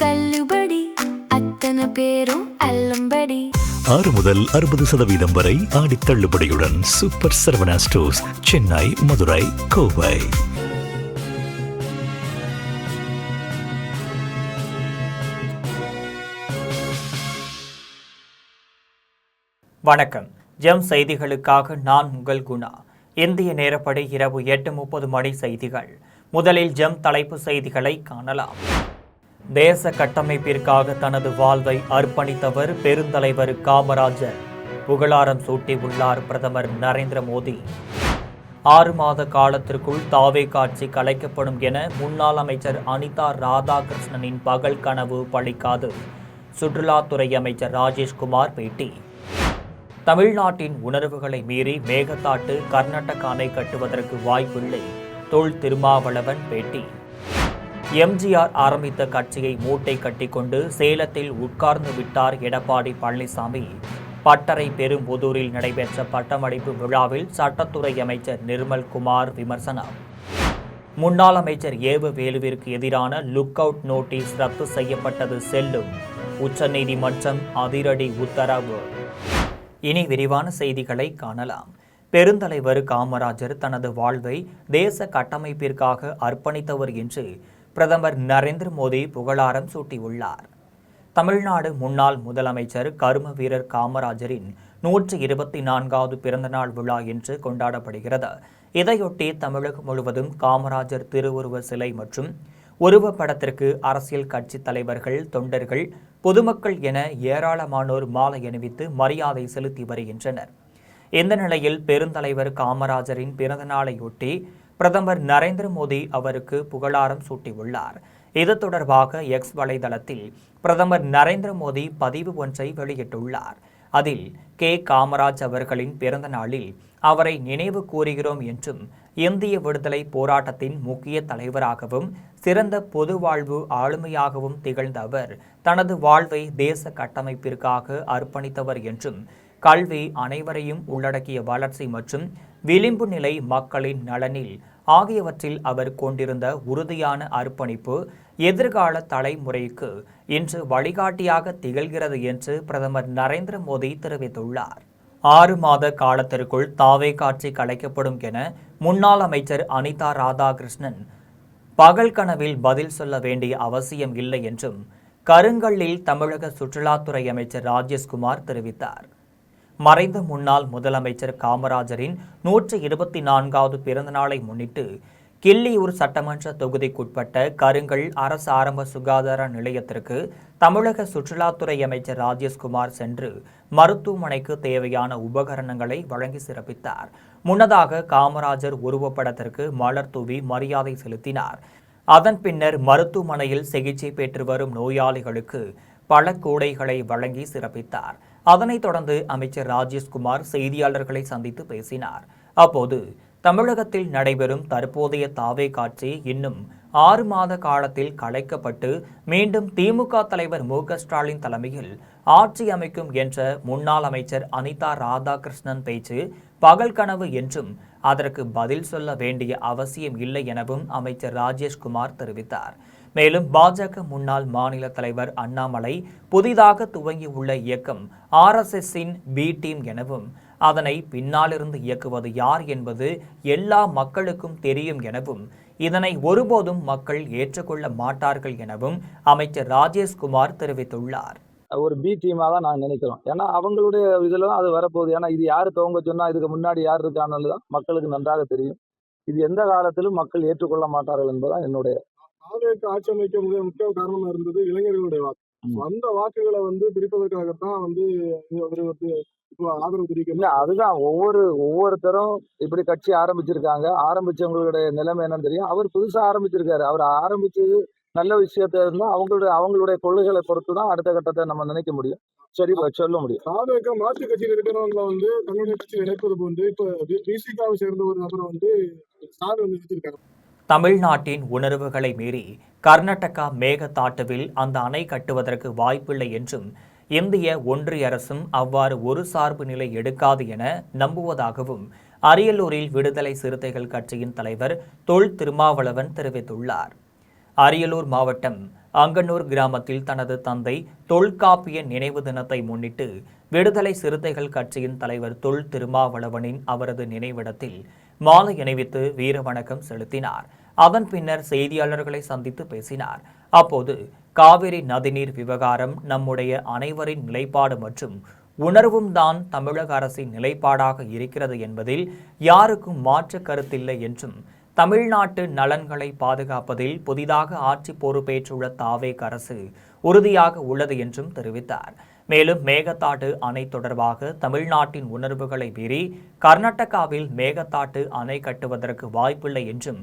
தள்ளுபடி, அத்தனை பேரும் அல்லம்படி. 6 முதல் 60% வரை ஆடி தள்ளுபடியுடன் சூப்பர் சரவணா ஸ்டோர்ஸ், சென்னை, மதுரை, கோவை. வணக்கம். ஜெம் செய்திகளுக்காக நான் உங்கள் குணா. இந்திய நேரப்படி இரவு 8:30 மணி செய்திகள். முதலில் ஜெம் தலைப்பு செய்திகளை காணலாம். தேச கட்டமைப்பிற்காக தனது வாழ்வை அர்ப்பணித்தவர் பெருந்தலைவர் காமராஜர். புகழாரம் சூட்டியுள்ளார் பிரதமர் நரேந்திர மோடி. 6 மாத காலத்திற்குள் தாவே காட்சி கலைக்கப்படும் என முன்னாள் அமைச்சர் அனிதா ராதாகிருஷ்ணனின் பகல் கனவு பலிக்காது. சுற்றுலாத்துறை அமைச்சர் ராஜேஷ்குமார் பேட்டி. தமிழ்நாட்டின் உணர்வுகளை மீறி மேகதாட்டு கர்நாடக அணை கட்டுவதற்கு வாய்ப்பில்லை. தொல் திருமாவளவன் பேட்டி. எம்ஜிஆர் ஆரம்பித்த கட்சியை மூட்டை கட்டிக்கொண்டு சேலத்தில் உட்கார்ந்து விட்டார் எடப்பாடி பழனிசாமி. பட்டறை பெரும்புதூரில் நடைபெற்ற பட்டமளிப்பு விழாவில் சட்டத்துறை அமைச்சர் நிர்மல்குமார் விமர்சனம். முன்னாள் அமைச்சர் ஏவ வேலுவிற்கு எதிரான லுக் அவுட் நோட்டீஸ் ரத்து செய்யப்பட்டது செல்லும். உச்சநீதிமன்றம் அதிரடி உத்தரவு. இனி விரிவான செய்திகளை காணலாம். பெருந்தலைவர் காமராஜர் தனது வாழ்வை தேச கட்டமைப்பிற்காக அர்ப்பணித்தவர் என்று பிரதமர் நரேந்திர மோடி புகழாரம் சூட்டியுள்ளார். தமிழ்நாடு முன்னாள் முதலமைச்சர் கர்ம வீரர் காமராஜரின் 124வது பிறந்தநாள் விழா இன்று கொண்டாடப்படுகிறது. இதையொட்டி தமிழகம் முழுவதும் காமராஜர் திருவுருவ சிலை மற்றும் உருவப்படத்திற்கு அரசியல் கட்சி தலைவர்கள், தொண்டர்கள், பொதுமக்கள் என ஏராளமானோர் மாலை அணிவித்து மரியாதை செலுத்தி வருகின்றனர். இந்த நிலையில் பெருந்தலைவர் காமராஜரின் பிறந்தநாளையொட்டி பிரதமர் நரேந்திர மோடி அவருக்கு புகழாரம் சூட்டியுள்ளார். இது தொடர்பாக எக்ஸ் வலைதளத்தில் பிரதமர் நரேந்திர மோடி பதிவு ஒன்றை வெளியிட்டுள்ளார். அதில் காமராஜ் அவர்களின் பிறந்த நாளில் அவரை நினைவு கூறுகிறோம் என்றும், இந்திய விடுதலை போராட்டத்தின் முக்கிய தலைவராகவும் சிறந்த பொது வாழ்வு ஆளுமையாகவும் திகழ்ந்த அவர் தனது வாழ்வை தேச கட்டமைப்பிற்காக அர்ப்பணித்தவர் என்றும், கல்வி அனைவரையும் உள்ளடக்கிய வளர்ச்சி மற்றும் விளிம்பு நிலை மக்களின் நலனில் ஆகியவற்றில் அவர் கொண்டிருந்த உறுதியான அர்ப்பணிப்பு எதிர்கால தலைமுறைக்கு இன்று வழிகாட்டியாக திகழ்கிறது என்று பிரதமர் நரேந்திர மோடி தெரிவித்துள்ளார். 6 மாத காலத்திற்குள் தாவே காட்சி கலைக்கப்படும் என முன்னாள் அமைச்சர் அனிதா ராதாகிருஷ்ணன் பகல் கனவில் பதில் சொல்ல வேண்டிய அவசியம் இல்லை என்றும் கருங்கல்லில் தமிழக சுற்றுலாத்துறை அமைச்சர் ராஜேஷ்குமார் தெரிவித்தார். மறைந்த முன்னாள் முதலமைச்சர் காமராஜரின் 124வது பிறந்தநாளை முன்னிட்டு கிள்ளியூர் சட்டமன்ற தொகுதிக்குட்பட்ட கருங்கல் அரசு ஆரம்ப சுகாதார நிலையத்திற்கு தமிழக சுற்றுலாத்துறை அமைச்சர் ராஜேஷ்குமார் சென்று மருத்துவமனைக்கு தேவையான உபகரணங்களை வழங்கி சிறப்பித்தார். முன்னதாக காமராஜர் உருவப்படத்திற்கு மலர் தூவி மரியாதை செலுத்தினார். அதன் பின்னர் மருத்துவமனையில் சிகிச்சை பெற்று வரும் நோயாளிகளுக்கு பல கூடைகளை வழங்கி சிறப்பித்தார். அதனைத் தொடர்ந்து அமைச்சர் ராஜேஷ்குமார் செய்தியாளர்களை சந்தித்து பேசினார். அப்போது தமிழகத்தில் நடைபெறும் தற்போதைய தாவே காட்சி இன்னும் 6 மாத காலத்தில் கலைக்கப்பட்டு மீண்டும் திமுக தலைவர் மு.க. ஸ்டாலின் தலைமையில் ஆட்சி அமைக்கும் என்ற முன்னாள் அமைச்சர் அனிதா ராதாகிருஷ்ணன் பேச்சு பகல் கனவு என்றும் அதற்கு பதில் சொல்ல வேண்டிய அவசியம் இல்லை எனவும் அமைச்சர் ராஜேஷ்குமார் தெரிவித்தார். மேலும் பாஜக முன்னாள் மாநில தலைவர் அண்ணாமலை புதிதாக துவங்கியுள்ள இயக்கம் RSSஇன் பி டீம் எனவும், அதனை பின்னாலிருந்து இயக்குவது யார் என்பது எல்லா மக்களுக்கும் தெரியும் எனவும், இதனை ஒருபோதும் மக்கள் ஏற்றுக்கொள்ள மாட்டார்கள் எனவும் அமைச்சர் ராஜேஷ்குமார் தெரிவித்துள்ளார். ஒரு பி டீமாக தான் நாங்கள் நினைக்கிறோம். ஏன்னா அவங்களுடைய இதில் தான் அது வரப்போகுது. ஏன்னா இது யார் துவங்க சொன்னால் இதுக்கு முன்னாடி யார் இருக்கான்னு தான் மக்களுக்கு நன்றாக தெரியும். இது எந்த காலத்திலும் மக்கள் ஏற்றுக்கொள்ள மாட்டார்கள் என்பதுதான் என்னுடைய ஆட்சி அமைக்க முக்கிய காரணமா இருந்தது இளைஞர்களுடைய வாக்கு. அந்த வாக்குகளை பிரிப்பதற்காகத்தான் இப்போ ஆதரவு தெரிவிக்க. அதுதான் ஒவ்வொருத்தரும் இப்படி கட்சி ஆரம்பிச்சிருக்காங்க. ஆரம்பிச்சவங்களுடைய நிலைமை என்னன்னு தெரியும். அவர் புதுசா ஆரம்பிச்சிருக்காரு. அவர் ஆரம்பிச்சது நல்ல விஷயத்த இருந்தா அவங்களுடைய கொள்கைகளை பொறுத்து தான் அடுத்த கட்டத்தை நம்ம நினைக்க முடியும். சரி, சொல்ல முடியும். மாற்று கட்சியில் இருக்கிறவங்களை தன்னுடைய கட்சியில் இணைப்பது போன்று இப்ப பிசிகாவை சேர்ந்த ஒரு நபரை ஸ்டார் நிறுத்திருக்காரு. தமிழ்நாட்டின் உணர்வுகளை மீறி கர்நாடகா மேகதாட்டுவில் அந்த அணை கட்டுவதற்கு வாய்ப்பில்லை என்றும், இந்திய ஒன்றிய அரசும் அவ்வாறு ஒரு சார்பு நிலை எடுக்காது என நம்புவதாகவும் அரியலூரில் விடுதலை சிறுத்தைகள் கட்சியின் தலைவர் தொல் திருமாவளவன் தெரிவித்துள்ளார். அரியலூர் மாவட்டம் அங்கனூர் கிராமத்தில் தனது தந்தை தொல்காப்பிய நினைவு தினத்தை முன்னிட்டு விடுதலை சிறுத்தைகள் கட்சியின் தலைவர் தொல் திருமாவளவனின் அவரது நினைவிடத்தில் மாலை அணிவித்து வீரவணக்கம் செலுத்தினார். அதன் பின்னர் செய்தியாளர்களை சந்தித்து பேசினார். அப்போது காவிரி நதிநீர் விவகாரம் நம்முடைய அனைவரின் நிலைப்பாடு மற்றும் உணர்வும் தான் தமிழக அரசின் நிலைப்பாடாக இருக்கிறது என்பதில் யாருக்கும் மாற்று கருத்தில்லை என்றும் தமிழ்நாட்டு நலன்களை பாதுகாப்பதில் புதிதாக ஆட்சி பொறுப்பேற்றுள்ள தாவேக அரசு உறுதியாக உள்ளது என்றும் தெரிவித்தார். மேலும் மேகதாட்டு அணை தொடர்பாக தமிழ்நாட்டின் உணர்வுகளை மீறி கர்நாடகாவில் மேகதாட்டு அணை கட்டுவதற்கு வாய்ப்பில்லை என்றும்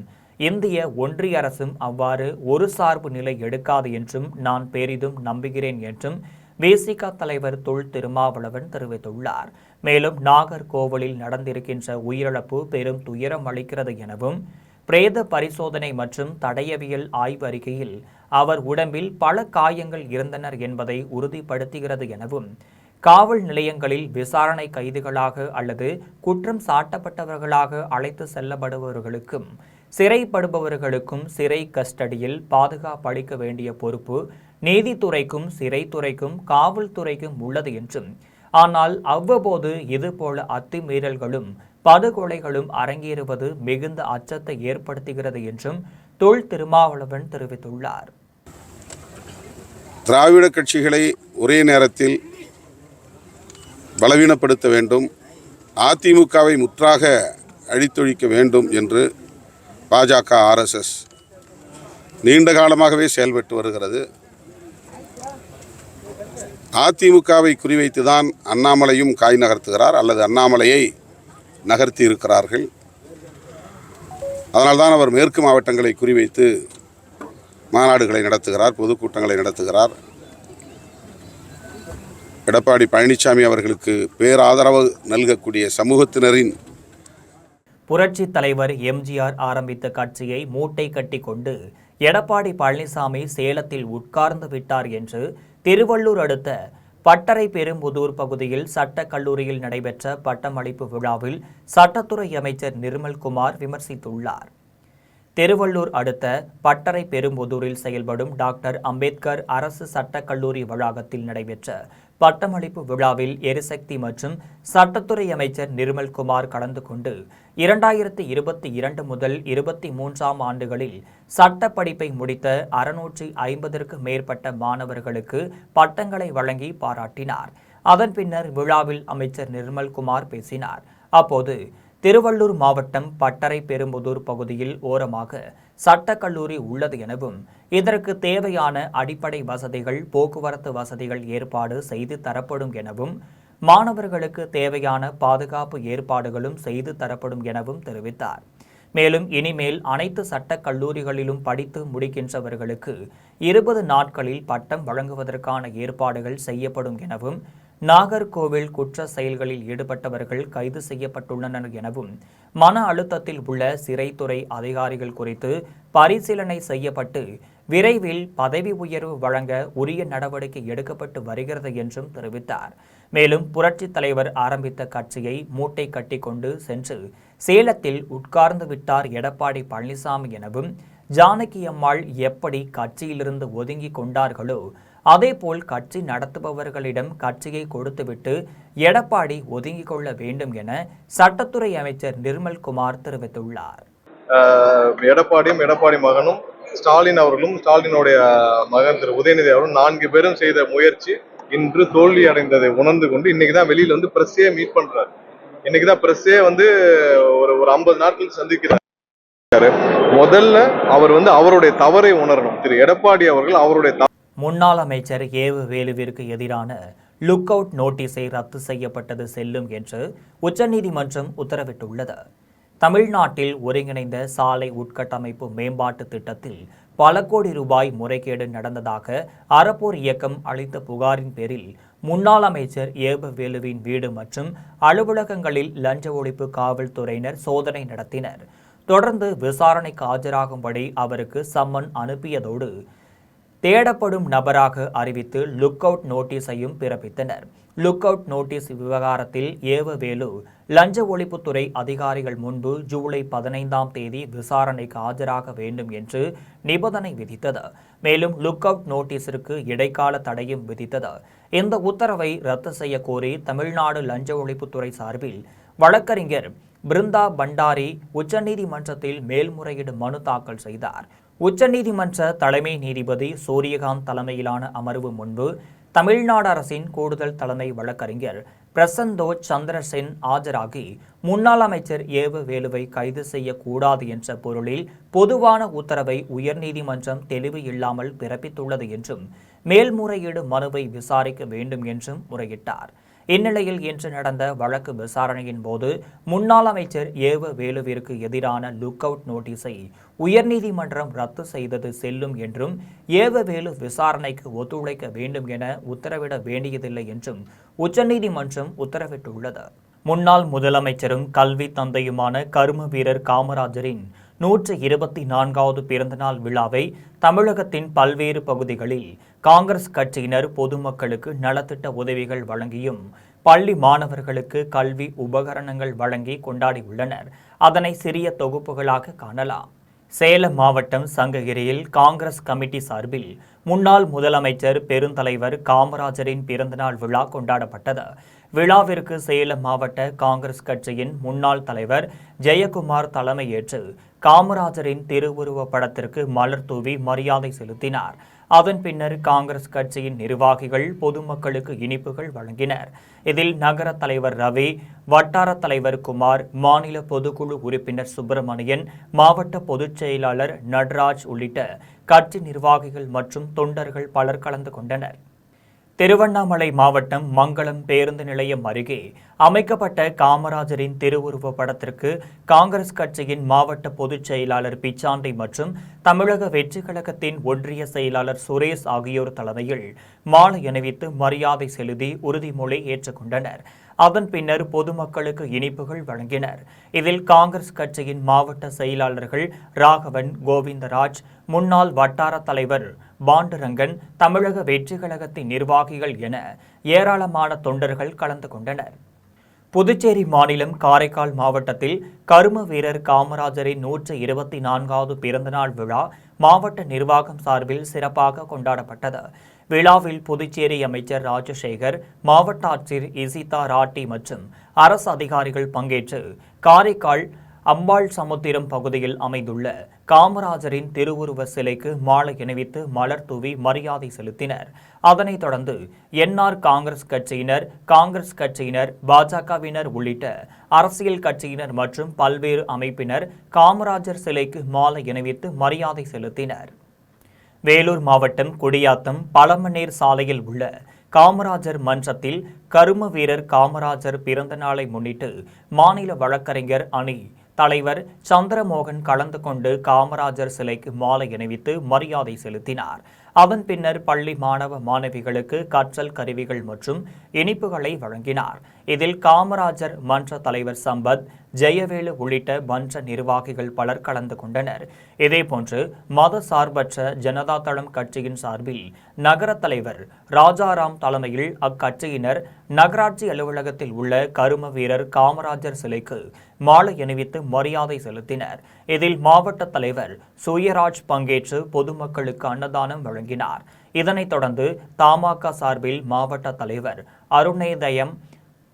இந்திய ஒன்றிய அரசும் அவ்வாறு ஒரு சார்பு நிலை எடுக்காது என்றும் நான் பெரிதும் நம்புகிறேன் என்றும் விசிக தலைவர் தொல் திருமாவளவன் தெரிவித்துள்ளார். மேலும் நாகர்கோவிலில் நடந்திருக்கின்ற உயிரிழப்பு பெரும் துயரம் அளிக்கிறது எனவும் பிரேத பரிசோதனை மற்றும் தடயவியல் ஆய்வு அறிக்கையில் அவர் உடம்பில் பல காயங்கள் இருந்தனர் என்பதை உறுதிப்படுத்துகிறது எனவும் காவல் நிலையங்களில் விசாரணை கைதிகளாக அல்லது குற்றம் சாட்டப்பட்டவர்களாக அழைத்து செல்லப்படுபவர்களுக்கும் சிறைப்படுபவர்களுக்கும் சிறை கஸ்டடியில் பாதுகாப்பு அளிக்க வேண்டிய பொறுப்பு நீதித்துறைக்கும் சிறைத்துறைக்கும் காவல்துறைக்கும் உள்ளது என்றும், ஆனால் அவ்வப்போது இதுபோல அத்துமீறல்களும் படுகொலைகளும் அரங்கேறுவது மிகுந்த அச்சத்தை ஏற்படுத்துகிறது என்றும் தொல் திருமாவளவன் தெரிவித்துள்ளார். திராவிட கட்சிகளை ஒரே நேரத்தில் பலவீனப்படுத்த வேண்டும், அதிமுகவை முற்றாக அழித்தொழிக்க வேண்டும் என்று பாஜக ஆர்எஸ்எஸ் நீண்ட காலமாகவே செயல்பட்டு வருகிறது. அதிமுகவை குறிவைத்துதான் அண்ணாமலையும் காய் நகர்த்துகிறார் அல்லது அண்ணாமலையை நகர்த்தி இருக்கிறார்கள். அதனால்தான் அவர் மேற்கு மாவட்டங்களை குறிவைத்து மாநாடுகளை நடத்துகிறார், பொதுக்கூட்டங்களை நடத்துகிறார். எடப்பாடி பழனிசாமி அவர்களுக்கு பேராதரவு நல்கக்கூடிய சமூகத்தினரின் புரட்சி தலைவர் எம்ஜிஆர் ஆரம்பித்த கட்சியை மூட்டை கட்டி கொண்டு எடப்பாடி பழனிசாமி சேலத்தில் உட்கார்ந்து விட்டார் என்று திருவள்ளூர் அடுத்த பட்டறை பெரும்புதூர் பகுதியில் சட்டக் கல்லூரியில் நடைபெற்ற பட்டமளிப்பு விழாவில் சட்டத்துறை அமைச்சர் நிர்மல்குமார் விமர்சித்துள்ளார். திருவள்ளூர் அடுத்த பட்டறை பெரும்புதூரில் செயல்படும் டாக்டர் அம்பேத்கர் அரசு சட்டக் கல்லூரி வளாகத்தில் நடைபெற்ற பட்டமளிப்பு விழாவில் எரிசக்தி மற்றும் சட்டத்துறை அமைச்சர் நிர்மல்குமார் கலந்து கொண்டு 2022 முதல் 23 ஆண்டுகளில் சட்ட படிப்பை முடித்த 650ற்கு மேற்பட்ட மாணவர்களுக்கு பட்டங்களை வழங்கி பாராட்டினார். அதன் பின்னர் விழாவில் அமைச்சர் நிர்மல்குமார் பேசினார். அப்போது திருவள்ளூர் மாவட்டம் பட்டறை பெரும்புதூர் பகுதியில் ஓரமாக சட்டக்கல்லூரி உள்ளது எனவும் இதற்கு தேவையான அடிப்படை வசதிகள் போக்குவரத்து வசதிகள் ஏற்பாடு செய்து தரப்படும் எனவும் மாணவர்களுக்கு தேவையான பாதுகாப்பு ஏற்பாடுகளும் செய்து தரப்படும் எனவும் தெரிவித்தார். மேலும் இனிமேல் அனைத்து சட்டக் கல்லூரிகளிலும் படித்து முடிக்கின்றவர்களுக்கு 20 நாட்களில் பட்டம் வழங்குவதற்கான ஏற்பாடுகள் செய்யப்படும் எனவும் நாகர்கோவில் குற்ற செயல்களில் ஈடுபட்டவர்கள் கைது செய்யப்பட்டுள்ளனர் எனவும் மன அழுத்தத்தில் உள்ள சிறைத்துறை அதிகாரிகள் குறித்து பரிசீலனை செய்யப்பட்டு விரைவில் பதவி உயர்வு வழங்க உரிய நடவடிக்கை எடுக்கப்பட்டு வருகிறது என்றும் தெரிவித்தார். மேலும் புரட்சி தலைவர் ஆரம்பித்த கட்சியை மூட்டை கட்டி கொண்டு சென்று சேலத்தில் உட்கார்ந்து விட்டார் எடப்பாடி பழனிசாமி எனவும் ஜானகி அம்மாள் எப்படி கட்சியிலிருந்து ஒதுங்கி கொண்டார்களோ அதேபோல் கட்சி நடத்துபவர்களிடம் கட்சியை கொடுத்துவிட்டு எடப்பாடி ஒதுங்கிக் கொள்ள வேண்டும் என சட்டத்துறை அமைச்சர் நிர்மல்குமார் தெரிவித்துள்ளார். எடப்பாடியும் எடப்பாடி மகனும் ஸ்டாலின் அவர்களும் ஸ்டாலினுடைய மகன் திரு உதயநிதி அவர்களும் 4 பேரும் செய்த முயற்சி இன்று தோல்வி அடைந்ததை உணர்ந்து கொண்டு இன்னைக்குதான் வெளியில வந்து பிரஸ்ஸே மீட் பண்றாரு. இன்னைக்குதான் பிரஸ்ஸே வந்து ஒரு 50 நாட்கள் சந்திக்கிறார். முதல்ல அவர் வந்து அவருடைய தவறை உணரணும். திரு எடப்பாடி அவர்கள் அவருடைய முன்னாள் அமைச்சர் ஏவு வேலுவிற்கு எதிரான லுக் அவுட் நோட்டீஸை ரத்து செய்யப்பட்டது செல்லும் என்று உச்சநீதிமன்றம் உத்தரவிட்டுள்ளது. தமிழ்நாட்டில் ஒருங்கிணைந்த சாலை உட்கட்டமைப்பு மேம்பாட்டு திட்டத்தில் பல கோடி ரூபாய் முறைகேடு நடந்ததாக அறப்போர் இயக்கம் அளித்த புகாரின் பேரில் முன்னாள் அமைச்சர் ஏவு வேலுவின் வீடு மற்றும் அலுவலகங்களில் லஞ்ச ஒழிப்பு காவல்துறையினர் சோதனை நடத்தினர். தொடர்ந்து விசாரணைக்கு ஆஜராகும்படி அவருக்கு சம்மன் அனுப்பியதோடு தேடப்படும் நபராக அறிவித்து லுக் அவுட் நோட்டீஸையும் பிறப்பித்தனர். லுக் அவுட் நோட்டீஸ் விவகாரத்தில் ஏவவேலு லஞ்ச ஒழிப்புத்துறை அதிகாரிகள் முன்பு ஜூலை 15ஆம் தேதி விசாரணைக்கு ஆஜராக வேண்டும் என்று நிபந்தனை விதித்தது. மேலும் லுக் அவுட் நோட்டீஸிற்கு இடைக்கால தடையும் விதித்தது. இந்த உத்தரவை ரத்து செய்ய கோரி தமிழ்நாடு லஞ்ச ஒழிப்புத்துறை சார்பில் வழக்கறிஞர் பிருந்தா பண்டாரி உச்சநீதிமன்றத்தில் மேல்முறையீடு மனு தாக்கல் செய்தார். உச்சநீதிமன்ற தலைமை நீதிபதி சூரியகாந்த் தலைமையிலான அமர்வு முன்பு தமிழ்நாடு அரசின் கூடுதல் தலைமை வழக்கறிஞர் பிரசந்தோஜ் சந்திரசென் ஆஜராகி முன்னாள் அமைச்சர் ஏவ வேலுவை கைது செய்யக்கூடாது என்ற பொருளில் பொதுவான உத்தரவை உயர்நீதிமன்றம் தெளிவு இல்லாமல் பிறப்பித்துள்ளது என்றும் மேல்முறையீடு மனுவை விசாரிக்க வேண்டும் என்றும் முறையிட்டார். இந்நிலையில் இன்று நடந்த வழக்கு விசாரணையின் போது முன்னாள் அமைச்சர் ஏவ வேலுவிற்கு எதிரான லுக் அவுட் நோட்டீஸை உயர்நீதிமன்றம் ரத்து செய்தது செல்லும் என்றும் ஏவ வேலு விசாரணைக்கு ஒத்துழைக்க வேண்டும் என உத்தரவிட வேண்டியதில்லை என்றும் உச்சநீதிமன்றம் உத்தரவிட்டுள்ளது. முன்னாள் முதலமைச்சரும் கல்வி தந்தையுமான கரும வீரர் காமராஜரின் 124வது பிறந்தநாள் விழாவை தமிழகத்தின் பல்வேறு பகுதிகளில் காங்கிரஸ் கட்சியினர் பொதுமக்களுக்கு நலத்திட்ட உதவிகள் வழங்கியும் பள்ளி மாணவர்களுக்கு கல்வி உபகரணங்கள் வழங்கி கொண்டாடியுள்ளனர். அதனை சிறிய தொகுப்புகளாக காணலாம். சேலம் மாவட்டம் சங்ககிரியில் காங்கிரஸ் கமிட்டி சார்பில் முன்னாள் முதலமைச்சர் பெருந்தலைவர் காமராஜரின் பிறந்தநாள் விழா கொண்டாடப்பட்டது. விழாவிற்கு சேலம் மாவட்ட காங்கிரஸ் கட்சியின் முன்னாள் தலைவர் ஜெயக்குமார் தலைமையேற்று காமராஜரின் திருவுருவ படத்திற்கு மலர் தூவி மரியாதை செலுத்தினார். அதன் பின்னர் காங்கிரஸ் கட்சியின் நிர்வாகிகள் பொதுமக்களுக்கு இனிப்புகள் வழங்கினர். இதில் நகர தலைவர் ரவி, வட்டார தலைவர் குமார், மாநில பொதுக்குழு உறுப்பினர் சுப்பிரமணியன், மாவட்ட பொதுச் செயலாளர் நடராஜ் உள்ளிட்ட கட்சி நிர்வாகிகள் மற்றும் தொண்டர்கள் பலர் கலந்து கொண்டனர். திருவண்ணாமலை மாவட்டம் மங்களம் பேருந்து நிலையம் அருகே அமைக்கப்பட்ட காமராஜரின் திருவுருவ படத்திற்கு காங்கிரஸ் கட்சியின் மாவட்ட பொதுச் செயலாளர் பிச்சாண்டி மற்றும் தமிழக வெற்றிக் கழகத்தின் ஒன்றிய செயலாளர் சுரேஷ் ஆகியோர் தலைமையில் மாலை அணிவித்து மரியாதை செலுத்தி உறுதிமொழி ஏற்றுக்கொண்டனர். அதன் பின்னர் பொதுமக்களுக்கு இனிப்புகள் வழங்கினர். இதில் காங்கிரஸ் கட்சியின் மாவட்ட செயலாளர்கள் ராகவன், கோவிந்தராஜ், முன்னாள் வட்டார தலைவர் பாண்டுரங்கன், தமிழக வெற்றிக் கழகத்தின் நிர்வாகிகள் என ஏராளமான தொண்டர்கள் கலந்து கொண்டனர். புதுச்சேரி மாநிலம் காரைக்கால் மாவட்டத்தில் கரும வீரர் காமராஜரின் 124வது பிறந்தநாள் விழா மாவட்ட நிர்வாகம் சார்பில் சிறப்பாக கொண்டாடப்பட்டது. விழாவில் புதுச்சேரி அமைச்சர் ராஜசேகர், மாவட்ட ஆட்சியர் இசிதா ராட்டி மற்றும் அரசு அதிகாரிகள் பங்கேற்று காரைக்கால் அம்பாள் சமுத்திரம் பகுதியில் அமைந்துள்ள காமராஜரின் திருவுருவ சிலைக்கு மாலை அணிவித்து மலர் தூவி மரியாதை செலுத்தினர். அதனைத் தொடர்ந்து என்ஆர் காங்கிரஸ் கட்சியினர், பாஜகவினர் உள்ளிட்ட அரசியல் கட்சியினர் மற்றும் பல்வேறு அமைப்பினர் காமராஜர் சிலைக்கு மாலை அணிவித்து மரியாதை செலுத்தினர். வேலூர் மாவட்டம் குடியாத்தம் பழமநேர் சாலையில் உள்ள காமராஜர் மன்றத்தில் கரும வீரர் காமராஜர் பிறந்த நாளை முன்னிட்டு மாநில வழக்கறிஞர் அணி தலைவர் சந்திரமோகன் கலந்து கொண்டு காமராஜர் சிலைக்கு மாலை அணிவித்து மரியாதை செலுத்தினார். அதன் பின்னர் பள்ளி மாணவ மாணவிகளுக்கு கற்றல் கருவிகள் மற்றும் இனிப்புகளை வழங்கினார். இதில் காமராஜர் மன்ற தலைவர் சம்பத், ஜெயவேலு உள்ளிட்ட மன்ற நிர்வாகிகள் பலர் கலந்து கொண்டனர். இதேபோன்று மத சார்பற்ற ஜனதா தளம் கட்சியின் சார்பில் நகர தலைவர் ராஜாராம் தலைமையில் அக்கட்சியினர் நகராட்சி அலுவலகத்தில் உள்ள கரும வீரர் காமராஜர் சிலைக்கு மாலை அணிவித்து மரியாதை செலுத்தினர். இதில் மாவட்ட தலைவர் சூயராஜ் பங்கேற்று பொதுமக்களுக்கு அன்னதானம் வழங்கினார். இதனைத் தொடர்ந்து தமாக சார்பில் மாவட்ட தலைவர் அருணேதயம்,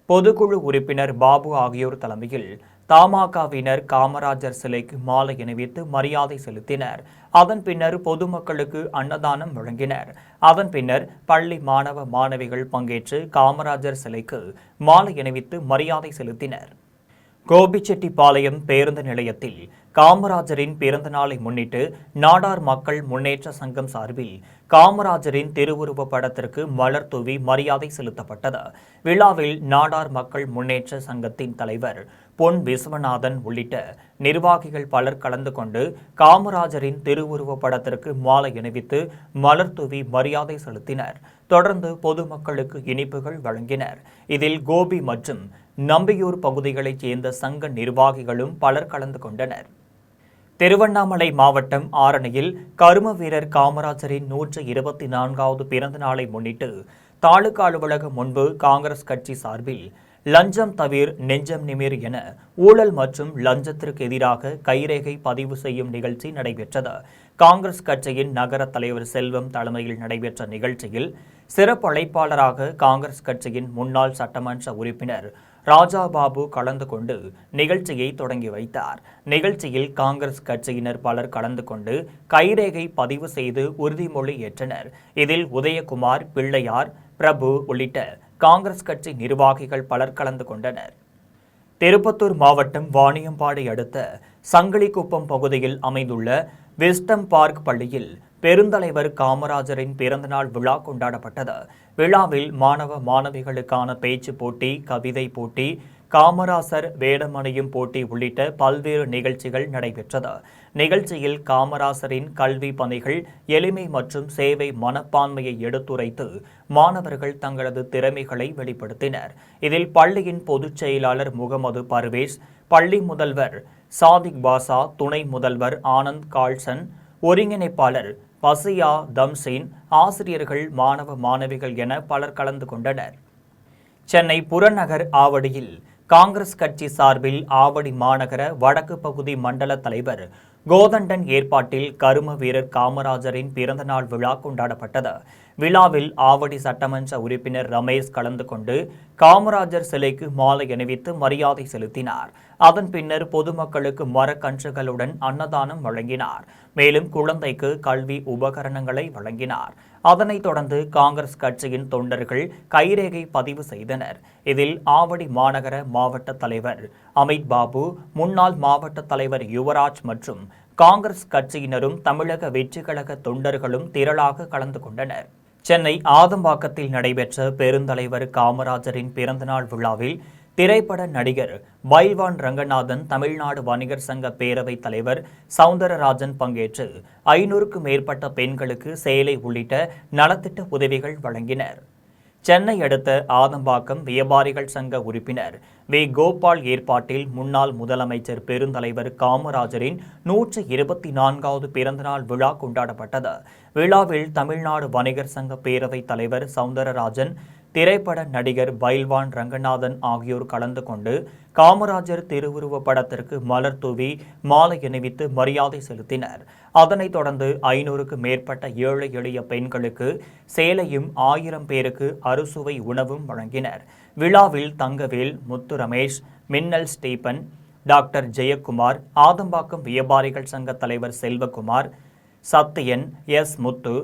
பொதுக்குழு உறுப்பினர் பாபு ஆகியோர் தலைமையில் தமாகவினர் காமராஜர் சிலைக்கு மாலை அணிவித்து மரியாதை செலுத்தினர். அதன் பின்னர் பொதுமக்களுக்கு அன்னதானம் வழங்கினர். அதன் பின்னர் பள்ளி மாணவ மாணவிகள் பங்கேற்று காமராஜர் சிலைக்கு மாலை அணிவித்து மரியாதை செலுத்தினர். கோபிச்செட்டிப்பாளையம் பேருந்து நிலையத்தில் காமராஜரின் பிறந்த நாளை முன்னிட்டு நாடார் மக்கள் முன்னேற்ற சங்கம் சார்பில் காமராஜரின் திருவுருவ படத்திற்கு மலர் தூவி மரியாதை செலுத்தப்பட்டது. விழாவில் நாடார் மக்கள் முன்னேற்ற சங்கத்தின் தலைவர் பொன் விஸ்வநாதன் உள்ளிட்ட நிர்வாகிகள் பலர் கலந்து கொண்டு காமராஜரின் திருவுருவ படத்திற்கு மாலை அணிவித்து மலர் தூவி மரியாதை செலுத்தினர். தொடர்ந்து பொதுமக்களுக்கு இனிப்புகள் வழங்கினர். இதில் கோபி மற்றும் நம்பியூர் பகுதிகளைச் சேர்ந்த சங்க நிர்வாகிகளும் பலர் கலந்து கொண்டனர். திருவண்ணாமலை மாவட்டம் ஆரணியில் கரும வீரர் காமராஜரின் 124வது பிறந்த நாளை முன்னிட்டு தாலுகா அலுவலகம் முன்பு காங்கிரஸ் கட்சி சார்பில் லஞ்சம் தவிர் நெஞ்சம் நிமிர் என ஊழல் மற்றும் லஞ்சத்திற்கு எதிராக கைரேகை பதிவு செய்யும் நிகழ்ச்சி நடைபெற்றது. காங்கிரஸ் கட்சியின் நகர தலைவர் செல்வம் தலைமையில் நடைபெற்ற நிகழ்ச்சியில் சிறப்பு அழைப்பாளராக காங்கிரஸ் கட்சியின் முன்னாள் சட்டமன்ற உறுப்பினர் ராஜாபாபு கலந்து கொண்டு நிகழ்ச்சியை தொடங்கி வைத்தார். நிகழ்ச்சியில் காங்கிரஸ் கட்சியினர் பலர் கலந்து கொண்டு கைரேகை பதிவு செய்து உறுதிமொழி ஏற்றனர். இதில் உதயகுமார், பிள்ளையார், பிரபு உள்ளிட்ட காங்கிரஸ் கட்சி நிர்வாகிகள் பலர் கலந்து கொண்டனர். திருப்பத்தூர் மாவட்டம் வாணியம்பாடி அடுத்த சங்கிலிக்குப்பம் பகுதியில் அமைந்துள்ள விஸ்டம் பார்க் பள்ளியில் பெருந்தலைவர் காமராஜரின் பிறந்தநாள் விழா கொண்டாடப்பட்டது. விழாவில் மாணவ மாணவிகளுக்கான பேச்சு போட்டி, கவிதை போட்டி, காமராசர் வேடமணியும் போட்டி உள்ளிட்ட பல்வேறு நிகழ்ச்சிகள் நடைபெற்றது. நிகழ்ச்சியில் காமராசரின் கல்வி பணிகள், எளிமை மற்றும் சேவை மனப்பான்மையை எடுத்துரைத்து மாணவர்கள் தங்களது திறமைகளை வெளிப்படுத்தினர். இதில் பள்ளியின் பொதுச் செயலாளர் முகமது பர்வேஸ், பள்ளி முதல்வர் சாதிக் பாஷா, துணை முதல்வர் ஆனந்த் கால்சன், ஒருங்கிணைப்பாளர் பசியா தம்சீன், ஆசிரியர்கள், மாணவ மாணவிகள் என பலர் கலந்து கொண்டனர். சென்னை புறநகர் ஆவடியில் காங்கிரஸ் கட்சி சார்பில் ஆவடி மாநகர வடக்கு பகுதி மண்டல தலைவர் கோதண்டன் ஏற்பாட்டில் கரும வீரர் காமராஜரின் பிறந்தநாள் விழா கொண்டாடப்பட்டது. விழாவில் ஆவடி சட்டமன்ற உறுப்பினர் ரமேஷ் கலந்து கொண்டு காமராஜர் சிலைக்கு மாலை அணிவித்து மரியாதை செலுத்தினார். அதன் பின்னர் பொதுமக்களுக்கு மரக்கன்றுகளுடன் அன்னதானம் வழங்கினார். மேலும் குழந்தைக்கு கல்வி உபகரணங்களை வழங்கினார். அதனைத் தொடர்ந்து காங்கிரஸ் கட்சியின் தொண்டர்கள் கைரேகை பதிவு செய்தனர். இதில் ஆவடி மாநகர மாவட்ட தலைவர் அமித் பாபு, முன்னாள் மாவட்ட தலைவர் யுவராஜ் மற்றும் காங்கிரஸ் கட்சியினரும் தமிழக வெற்றி கழக தொண்டர்களும் திரளாக கலந்து கொண்டனர். சென்னை ஆதம்பாக்கத்தில் நடைபெற்ற பெருந்தலைவர் காமராஜரின் பிறந்தநாள் விழாவில் திரைப்பட நடிகர் பைல்வான் ரங்கநாதன், தமிழ்நாடு வணிகர் சங்க பேரவைத் தலைவர் சவுந்தரராஜன் பங்கேற்று 500க்கும் மேற்பட்ட பெண்களுக்கு சேலை உள்ளிட்ட நலத்திட்ட உதவிகள் வழங்கினர். சென்னை அடுத்த ஆதம்பாக்கம் வியாபாரிகள் சங்க உறுப்பினர் வி. கோபால் ஏற்பாட்டில் முன்னாள் முதலமைச்சர் பெருந்தலைவர் காமராஜரின் 124வது பிறந்தநாள் விழா கொண்டாடப்பட்டது. விழாவில் தமிழ்நாடு வணிகர் சங்க பேரவைத் தலைவர் சவுந்தரராஜன், திரைப்பட நடிகர் பைல்வான் ரங்கநாதன் ஆகியோர் கலந்து கொண்டு காமராஜர் திருவுருவ படத்திற்கு மலர் தூவி மாலை அணிவித்து மரியாதை செலுத்தினர். அதனைத் தொடர்ந்து 500க்கும் மேற்பட்ட ஏழை எளிய பெண்களுக்கு சேலையும் 1000 பேருக்கு அறுசுவை உணவும் வழங்கினர். விழாவில் தங்கவேல், முத்து ரமேஷ், மின்னல் ஸ்டீபன், டாக்டர் ஜெயக்குமார், ஆதம்பாக்கம் வியாபாரிகள் சங்க தலைவர் செல்வகுமார், சத்தியன், எஸ். முத்து,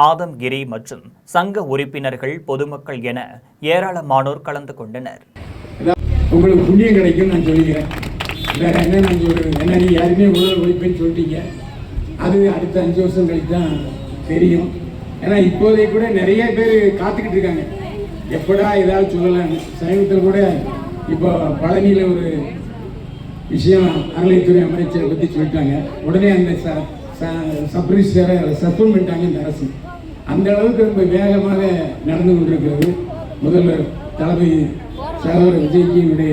ஆதம்கிரி மற்றும் சங்க உறுப்பினர்கள், பொதுமக்கள் என ஏராளமானோர் கலந்து கொண்டனர். உங்களுக்கு புண்ணியம் கிடைக்கும் நான் சொல்லிக்கிறேன். வேற என்ன நான் சொல்றது? என்ன நீ யாருமே ஊழல் ஒழிப்புன்னு சொல்லிட்டீங்க. அது அடுத்த 5 வருஷம் கழித்து தான் தெரியும். ஏன்னா இப்போதைய கூட நிறைய பேர் காத்துக்கிட்டு இருக்காங்க, எப்படா ஏதாவது சொல்லலாம்னு. சமீபத்தில் கூட இப்போ பழனியில் ஒரு விஷயம் அறநிலைத்துறை அமைச்சரை பற்றி சொல்லிட்டாங்க. உடனே அந்த சப்ரிஜிஸ்டரை சஸ்பெண்ட் பண்ணிட்டாங்க இந்த அரசு. அந்த அளவுக்கு ரொம்ப வேகமாக நடந்து கொண்டிருக்கிறது. முதல்வர் தளபதி சகோதர விஜய்க்கு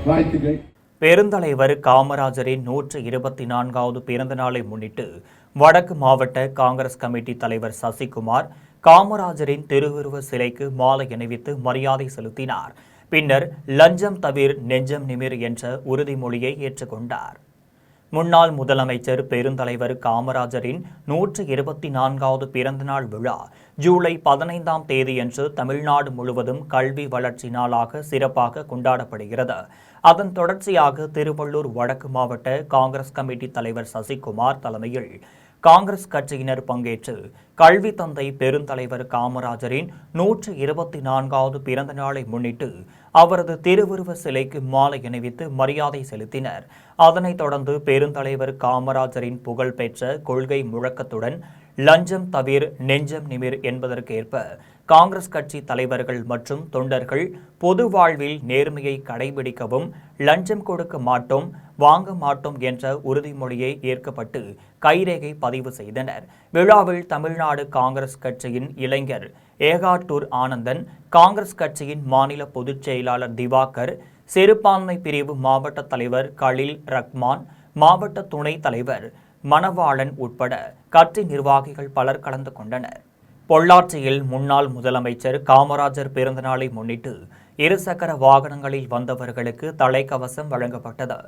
வாழ்த்துக்கள். பெருந்தலைவர் காமராஜரின் 124வது பிறந்த நாளை முன்னிட்டு வடக்கு மாவட்ட காங்கிரஸ் கமிட்டி தலைவர் சசிகுமார் காமராஜரின் திருவுருவ சிலைக்கு மாலை அணிவித்து மரியாதை செலுத்தினார். பின்னர் லஞ்சம் தவிர் நெஞ்சம் நிமிர் என்ற உறுதிமொழியை ஏற்றுக்கொண்டார். முன்னாள் முதலமைச்சர் பெருந்தலைவர் காமராஜரின் 124வது பிறந்தநாள் விழா ஜூலை 15ஆம் தேதியன்று தமிழ்நாடு முழுவதும் கல்வி வளர்ச்சி நாளாக சிறப்பாக கொண்டாடப்படுகிறது. அதன் தொடர்ச்சியாக திருவள்ளூர் வடக்கு மாவட்ட காங்கிரஸ் கமிட்டி தலைவர் சசிகுமார் தலைமையில் காங்கிரஸ் கட்சியினர் பங்கேற்று கல்வி தந்தை பெருந்தலைவர் காமராஜரின் 124வது பிறந்த நாளை முன்னிட்டு அவரது திருவுருவ சிலைக்கு மாலை அணிவித்து மரியாதை செலுத்தினர். அதனைத் தொடர்ந்து பெருந்தலைவர் காமராஜரின் புகழ்பெற்ற கொள்கை முழக்கத்துடன் லஞ்சம் தவிர் நெஞ்சம் நிமிர் என்பதற்கேற்ப காங்கிரஸ் கட்சி தலைவர்கள் மற்றும் தொண்டர்கள் பொது வாழ்வில் நேர்மையை கடைபிடிக்கவும், லஞ்சம் கொடுக்க மாட்டோம், வாங்க மாட்டோம் என்ற உறுதிமொழியை ஏற்கப்பட்டு கைரேகை பதிவு செய்தனர். விழாவில் தமிழ்நாடு காங்கிரஸ் கட்சியின் இளைஞர் ஏகாட்டூர் ஆனந்தன், காங்கிரஸ் கட்சியின் மாநில பொதுச் செயலாளர் திவாகர், சிறுபான்மை பிரிவு மாவட்ட தலைவர் கலில் ரஹ்மான், மாவட்ட துணைத் தலைவர் மணவாளன் உட்பட கட்சி நிர்வாகிகள் பலர் கலந்து கொண்டனர். பொள்ளாச்சியில் முன்னாள் முதலமைச்சர் காமராஜர் பிறந்தநாளை முன்னிட்டு இருசக்கர வாகனங்களில் வந்தவர்களுக்கு தலைக்கவசம் வழங்கப்பட்டது.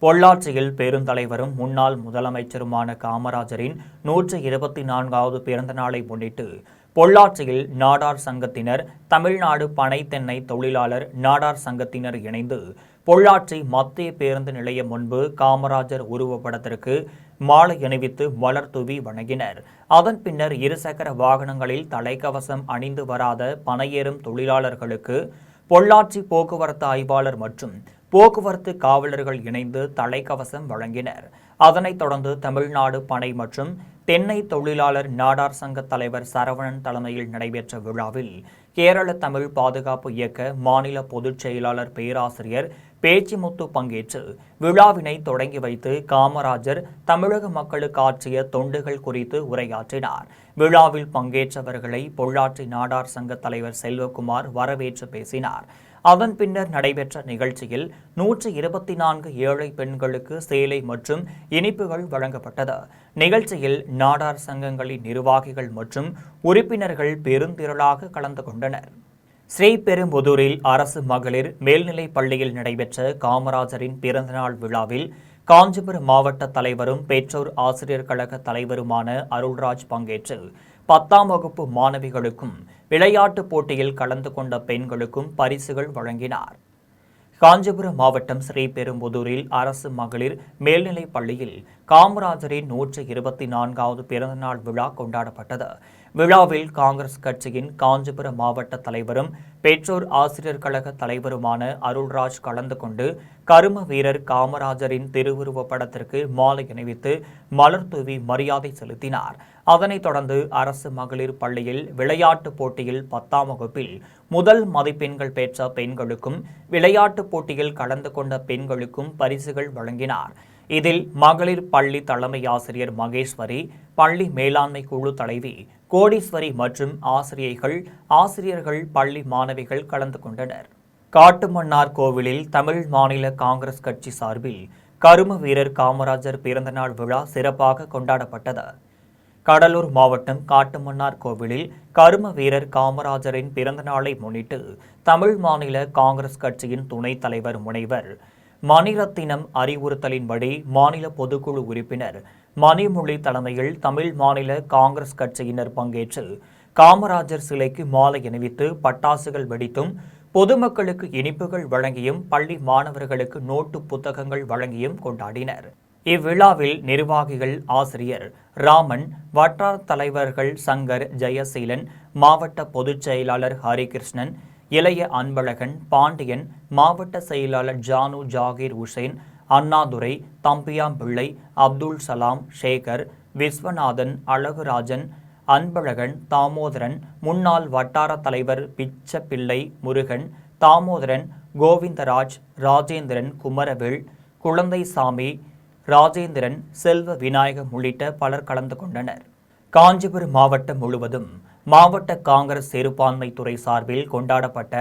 பொள்ளாச்சியில் பெருந்தலைவரும் முன்னாள் முதலமைச்சருமான காமராஜரின் 124வது பிறந்த நாளை முன்னிட்டு பொள்ளாச்சியில் நாடார் சங்கத்தினர், தமிழ்நாடு பனை தென்னை தொழிலாளர் நாடார் சங்கத்தினர் இணைந்து பொள்ளாச்சி மத்திய பேருந்து நிலையம் முன்பு காமராஜர் உருவப்படத்திற்கு மாலை அணிவித்து மலர் தூவி வணங்கினர். அதன் பின்னர் இருசக்கர வாகனங்களில் தலைக்கவசம் அணிந்து வராத பனையேறும் தொழிலாளர்களுக்கு பொள்ளாச்சி போக்குவரத்து ஆய்வாளர் மற்றும் போக்குவரத்து காவலர்கள் இணைந்து தலைக்கவசம் வழங்கினர். அதனைத் தொடர்ந்து தமிழ்நாடு பனை மற்றும் தென்னை தொழிலாளர் நாடார் சங்க தலைவர் சரவணன் தலைமையில் நடைபெற்ற விழாவில் கேரள தமிழ் பாதுகாப்பு இயக்க மாநில பொதுச் செயலாளர் பேராசிரியர் பேச்சிமுத்து பங்கேற்று விழாவினை தொடங்கி வைத்து காமராஜர் தமிழக மக்களுக்கு ஆற்றிய தொண்டுகள் குறித்து உரையாற்றினார். விழாவில் பங்கேற்றவர்களை பொள்ளாச்சி நாடார் சங்க தலைவர் செல்வகுமார் வரவேற்று பேசினார். அதன் பின்னர் நடைபெற்ற நிகழ்ச்சியில் 124 ஏழை பெண்களுக்கு சேலை மற்றும் இனிப்புகள் வழங்கப்பட்டது. நிகழ்ச்சியில் நாடார் சங்கங்களின் நிர்வாகிகள் மற்றும் உறுப்பினர்கள் பெருந்திரளாக கலந்து கொண்டனர். ஸ்ரீபெரும்புதூரில் அரசு மகளிர் மேல்நிலைப் பள்ளியில் நடைபெற்ற காமராஜரின் பிறந்தநாள் விழாவில் காஞ்சிபுரம் மாவட்ட தலைவரும் பெற்றோர் ஆசிரியர் கழக தலைவருமான அருள்ராஜ் பங்கேற்று 10ஆம் வகுப்பு மாணவிகளுக்கும் விளையாட்டுப் போட்டியில் கலந்து கொண்ட பெண்களுக்கும் பரிசுகள் வழங்கினார். காஞ்சிபுரம் மாவட்டம் ஸ்ரீபெரும்புதூரில் அரசு மகளிர் மேல்நிலைப் பள்ளியில் காமராஜரின் 124வது பிறந்தநாள் விழா கொண்டாடப்பட்டது. விழாவில் காங்கிரஸ் கட்சியின் காஞ்சிபுரம் மாவட்ட தலைவரும் பெற்றோர் ஆசிரியர் கழக தலைவருமான அருள்ராஜ் கலந்து கொண்டு கரும வீரர் காமராஜரின் திருவுருவப் படத்திற்கு மாலை அணிவித்து மலர் தூவி மரியாதை செலுத்தினார். அதனைத் தொடர்ந்து அரசு மகளிர் பள்ளியில் விளையாட்டுப் போட்டியில் 10ஆம் வகுப்பில் முதல் மதிப்பெண்கள் பெற்ற பெண்களுக்கும் விளையாட்டுப் போட்டியில் கலந்து கொண்ட பெண்களுக்கும் பரிசுகள் வழங்கினார். இதில் மகளிர் பள்ளி தலைமை ஆசிரியர் மகேஸ்வரி, பள்ளி மேலாண்மை குழு தலைவி கோடீஸ்வரி மற்றும் ஆசிரியர்கள், பள்ளி மாணவிகள் கலந்து கொண்டனர். காட்டுமன்னார் கோவிலில் தமிழ் மாநில காங்கிரஸ் கட்சி சார்பில் கரும வீரர் காமராஜர் பிறந்தநாள் விழா சிறப்பாக கொண்டாடப்பட்டது. கடலூர் மாவட்டம் காட்டுமன்னார் கோவிலில் கரும வீரர் காமராஜரின் பிறந்தநாளை முன்னிட்டு தமிழ் மாநில காங்கிரஸ் கட்சியின் துணைத் தலைவர் முனைவர் மணிரத்தினம் அறிவுறுத்தலின்படி மாநில பொதுக்குழு உறுப்பினர் மணிமொழி தலைமையில் தமிழ் மாநில காங்கிரஸ் கட்சியினர் பங்கேற்று காமராஜர் சிலைக்கு மாலை அணிவித்து பட்டாசுகள் வெடித்தும் பொதுமக்களுக்கு இனிப்புகள் வழங்கியும் பள்ளி மாணவர்களுக்கு நோட்டு புத்தகங்கள் வழங்கியும் கொண்டாடினர். இவ்விழாவில் நிர்வாகிகள் ஆசிரியர் ராமன், வட்டார தலைவர்கள் சங்கர், ஜெயசீலன், மாவட்ட பொதுச் செயலாளர் ஹரிகிருஷ்ணன், இளைய அன்பழகன், பாண்டியன், மாவட்ட செயலாளர் ஜானு, ஜாகீர் உசேன், அண்ணாதுரை, தம்பியாம்பிள்ளை, அப்துல் சலாம், சேகர், விஸ்வநாதன், அழகுராஜன், அன்பழகன், தாமோதரன், முன்னாள் வட்டார தலைவர் பிச்சப்பிள்ளை, முருகன், தாமோதரன், கோவிந்தராஜ், ராஜேந்திரன், குமரவேல், குழந்தைசாமி, ராஜேந்திரன், செல்வ விநாயகம் உள்ளிட்ட பலர் கலந்து கொண்டனர். காஞ்சிபுரம் மாவட்டம் முழுவதும் மாவட்ட காங்கிரஸ் சிறுபான்மை துறை சார்பில் கொண்டாடப்பட்ட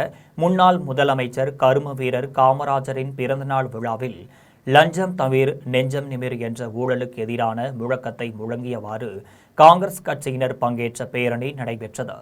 முன்னாள் முதலமைச்சர் கரும வீரர் காமராஜரின் பிறந்தநாள் விழாவில் லஞ்சம் தவிர் நெஞ்சம் நிமிர் என்ற ஊழலுக்கு எதிரான முழக்கத்தை முழங்கியவாறு காங்கிரஸ் கட்சியினர் பங்கேற்ற பேரணி நடைபெற்றது.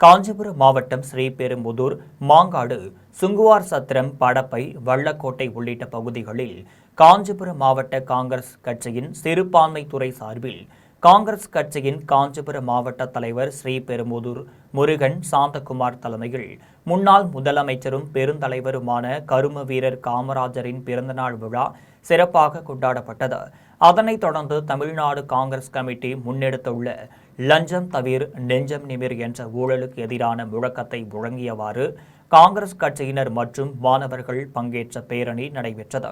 காஞ்சிபுரம் மாவட்டம் ஸ்ரீபெரும்புதூர், மாங்காடு, சுங்குவார் சத்திரம், படப்பை, வள்ளக்கோட்டை உள்ளிட்ட பகுதிகளில் காஞ்சிபுரம் மாவட்ட காங்கிரஸ் கட்சியின் சிறுபான்மை துறை சார்பில் காங்கிரஸ் கட்சியின் காஞ்சிபுரம் மாவட்ட தலைவர் ஸ்ரீபெரும்புதூர் முருகன் சாந்தகுமார் தலைமையில் முன்னாள் முதலமைச்சரும் பெருந்தலைவருமான கரும வீரர் காமராஜரின் பிறந்தநாள் விழா சிறப்பாக கொண்டாடப்பட்டது. அதனைத் தொடர்ந்து தமிழ்நாடு காங்கிரஸ் கமிட்டி முன்னெடுத்துள்ள லஞ்சம் தவிர் நெஞ்சம் நிமிர் என்ற ஊழலுக்கு எதிரான முழக்கத்தை முழங்கியவாறு காங்கிரஸ் கட்சியினர் மற்றும் மாணவர்கள் பங்கேற்ற பேரணி நடைபெற்றது.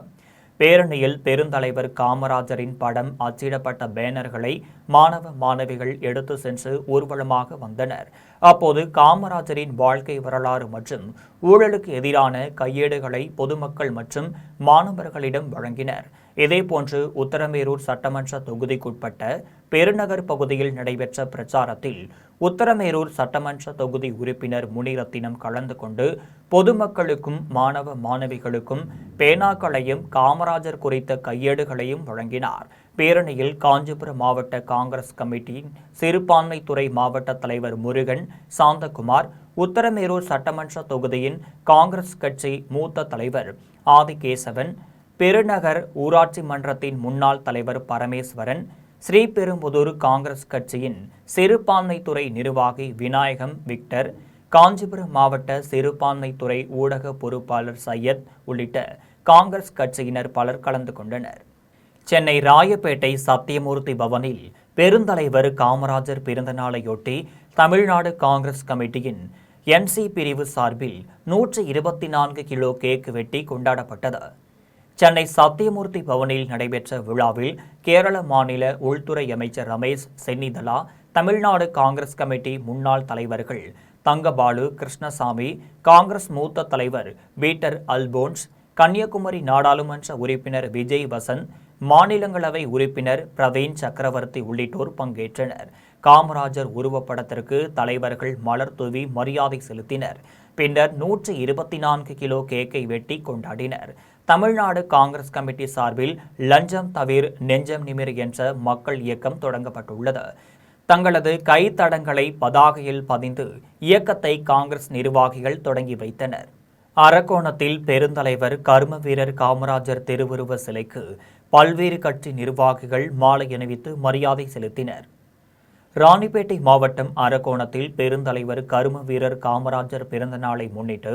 பேரணியில் பெருந்தலைவர் காமராஜரின் படம் அச்சிடப்பட்ட பேனர்களை மாணவ மாணவிகள் எடுத்து சென்று ஊர்வலமாக வந்தனர். அப்போது காமராஜரின் வாழ்க்கை வரலாறு மற்றும் ஊழலுக்கு எதிரான கையேடுகளை பொதுமக்கள் மற்றும் மாணவர்களிடம் வழங்கினர். இதேபோன்று உத்தரமேரூர் சட்டமன்ற தொகுதிக்குட்பட்ட பெருநகர் பகுதியில் நடைபெற்ற பிரச்சாரத்தில் உத்தரமேரூர் சட்டமன்ற தொகுதி உறுப்பினர் முனிரத்தினம் கலந்து கொண்டு பொதுமக்களுக்கும் மாணவ மாணவிகளுக்கும் பேனாக்களையும் காமராஜர் குறித்த கையேடுகளையும் வழங்கினார். பேரணியில் காஞ்சிபுரம் மாவட்ட காங்கிரஸ் கமிட்டியின் சிறுபான்மைத்துறை மாவட்ட தலைவர் முருகன் சாந்தகுமார், உத்தரமேரூர் சட்டமன்ற தொகுதியின் காங்கிரஸ் கட்சி மூத்த தலைவர் ஆதிகேசவன், பெருநகர் ஊராட்சி மன்றத்தின் முன்னாள் தலைவர் பரமேஸ்வரன், ஸ்ரீபெரும்புதூர் காங்கிரஸ் கட்சியின் சிறுபான்மைத்துறை நிர்வாகி விநாயகம் விக்டர், காஞ்சிபுரம் மாவட்ட சிறுபான்மைத்துறை ஊடக பொறுப்பாளர் சையத் உள்ளிட்ட காங்கிரஸ் கட்சியினர் பலர் கலந்து கொண்டனர். சென்னை ராயப்பேட்டை சத்தியமூர்த்தி பவனில் பெருந்தலைவர் காமராஜர் பிறந்தநாளையொட்டி தமிழ்நாடு காங்கிரஸ் கமிட்டியின் NC பிரிவு சார்பில் 124 கிலோ கேக் வெட்டி கொண்டாடப்பட்டது. சென்னை சத்தியமூர்த்தி பவனில் நடைபெற்ற விழாவில் கேரள மாநில உள்துறை அமைச்சர் ரமேஷ் சென்னிதலா, தமிழ்நாடு காங்கிரஸ் கமிட்டி முன்னாள் தலைவர்கள் தங்கபாலு, கிருஷ்ணசாமி, காங்கிரஸ் மூத்த தலைவர் பீட்டர் அல்போன்ஸ், கன்னியாகுமரி நாடாளுமன்ற உறுப்பினர் விஜய் வசந்த், மாநிலங்களவை உறுப்பினர் பிரவீன் சக்கரவர்த்தி உள்ளிட்டோர் பங்கேற்றனர். காமராஜர் உருவப்படத்திற்கு தலைவர்கள் மலர் தூவி மரியாதை செலுத்தினர். பின்னர் 124 கிலோ கேக்கை வெட்டி கொண்டாடினர். தமிழ்நாடு காங்கிரஸ் கமிட்டி சார்பில் லஞ்சம் தவிர் நெஞ்சம் நிமிர் என்ற மக்கள் இயக்கம் தொடங்கப்பட்டுள்ளது. தங்களது கைத்தடங்களை பதாகையில் பதிந்து இயக்கத்தை காங்கிரஸ் நிர்வாகிகள் தொடங்கி வைத்தனர். அரக்கோணத்தில் பெருந்தலைவர் கர்ம வீரர் காமராஜர் திருவுருவ சிலைக்கு பல்வேறு கட்சி நிர்வாகிகள் மாலை அணிவித்து மரியாதை செலுத்தினர். ராணிப்பேட்டை மாவட்டம் அரக்கோணத்தில் பெருந்தலைவர் கர்ம வீரர் காமராஜர் பிறந்த நாளை முன்னிட்டு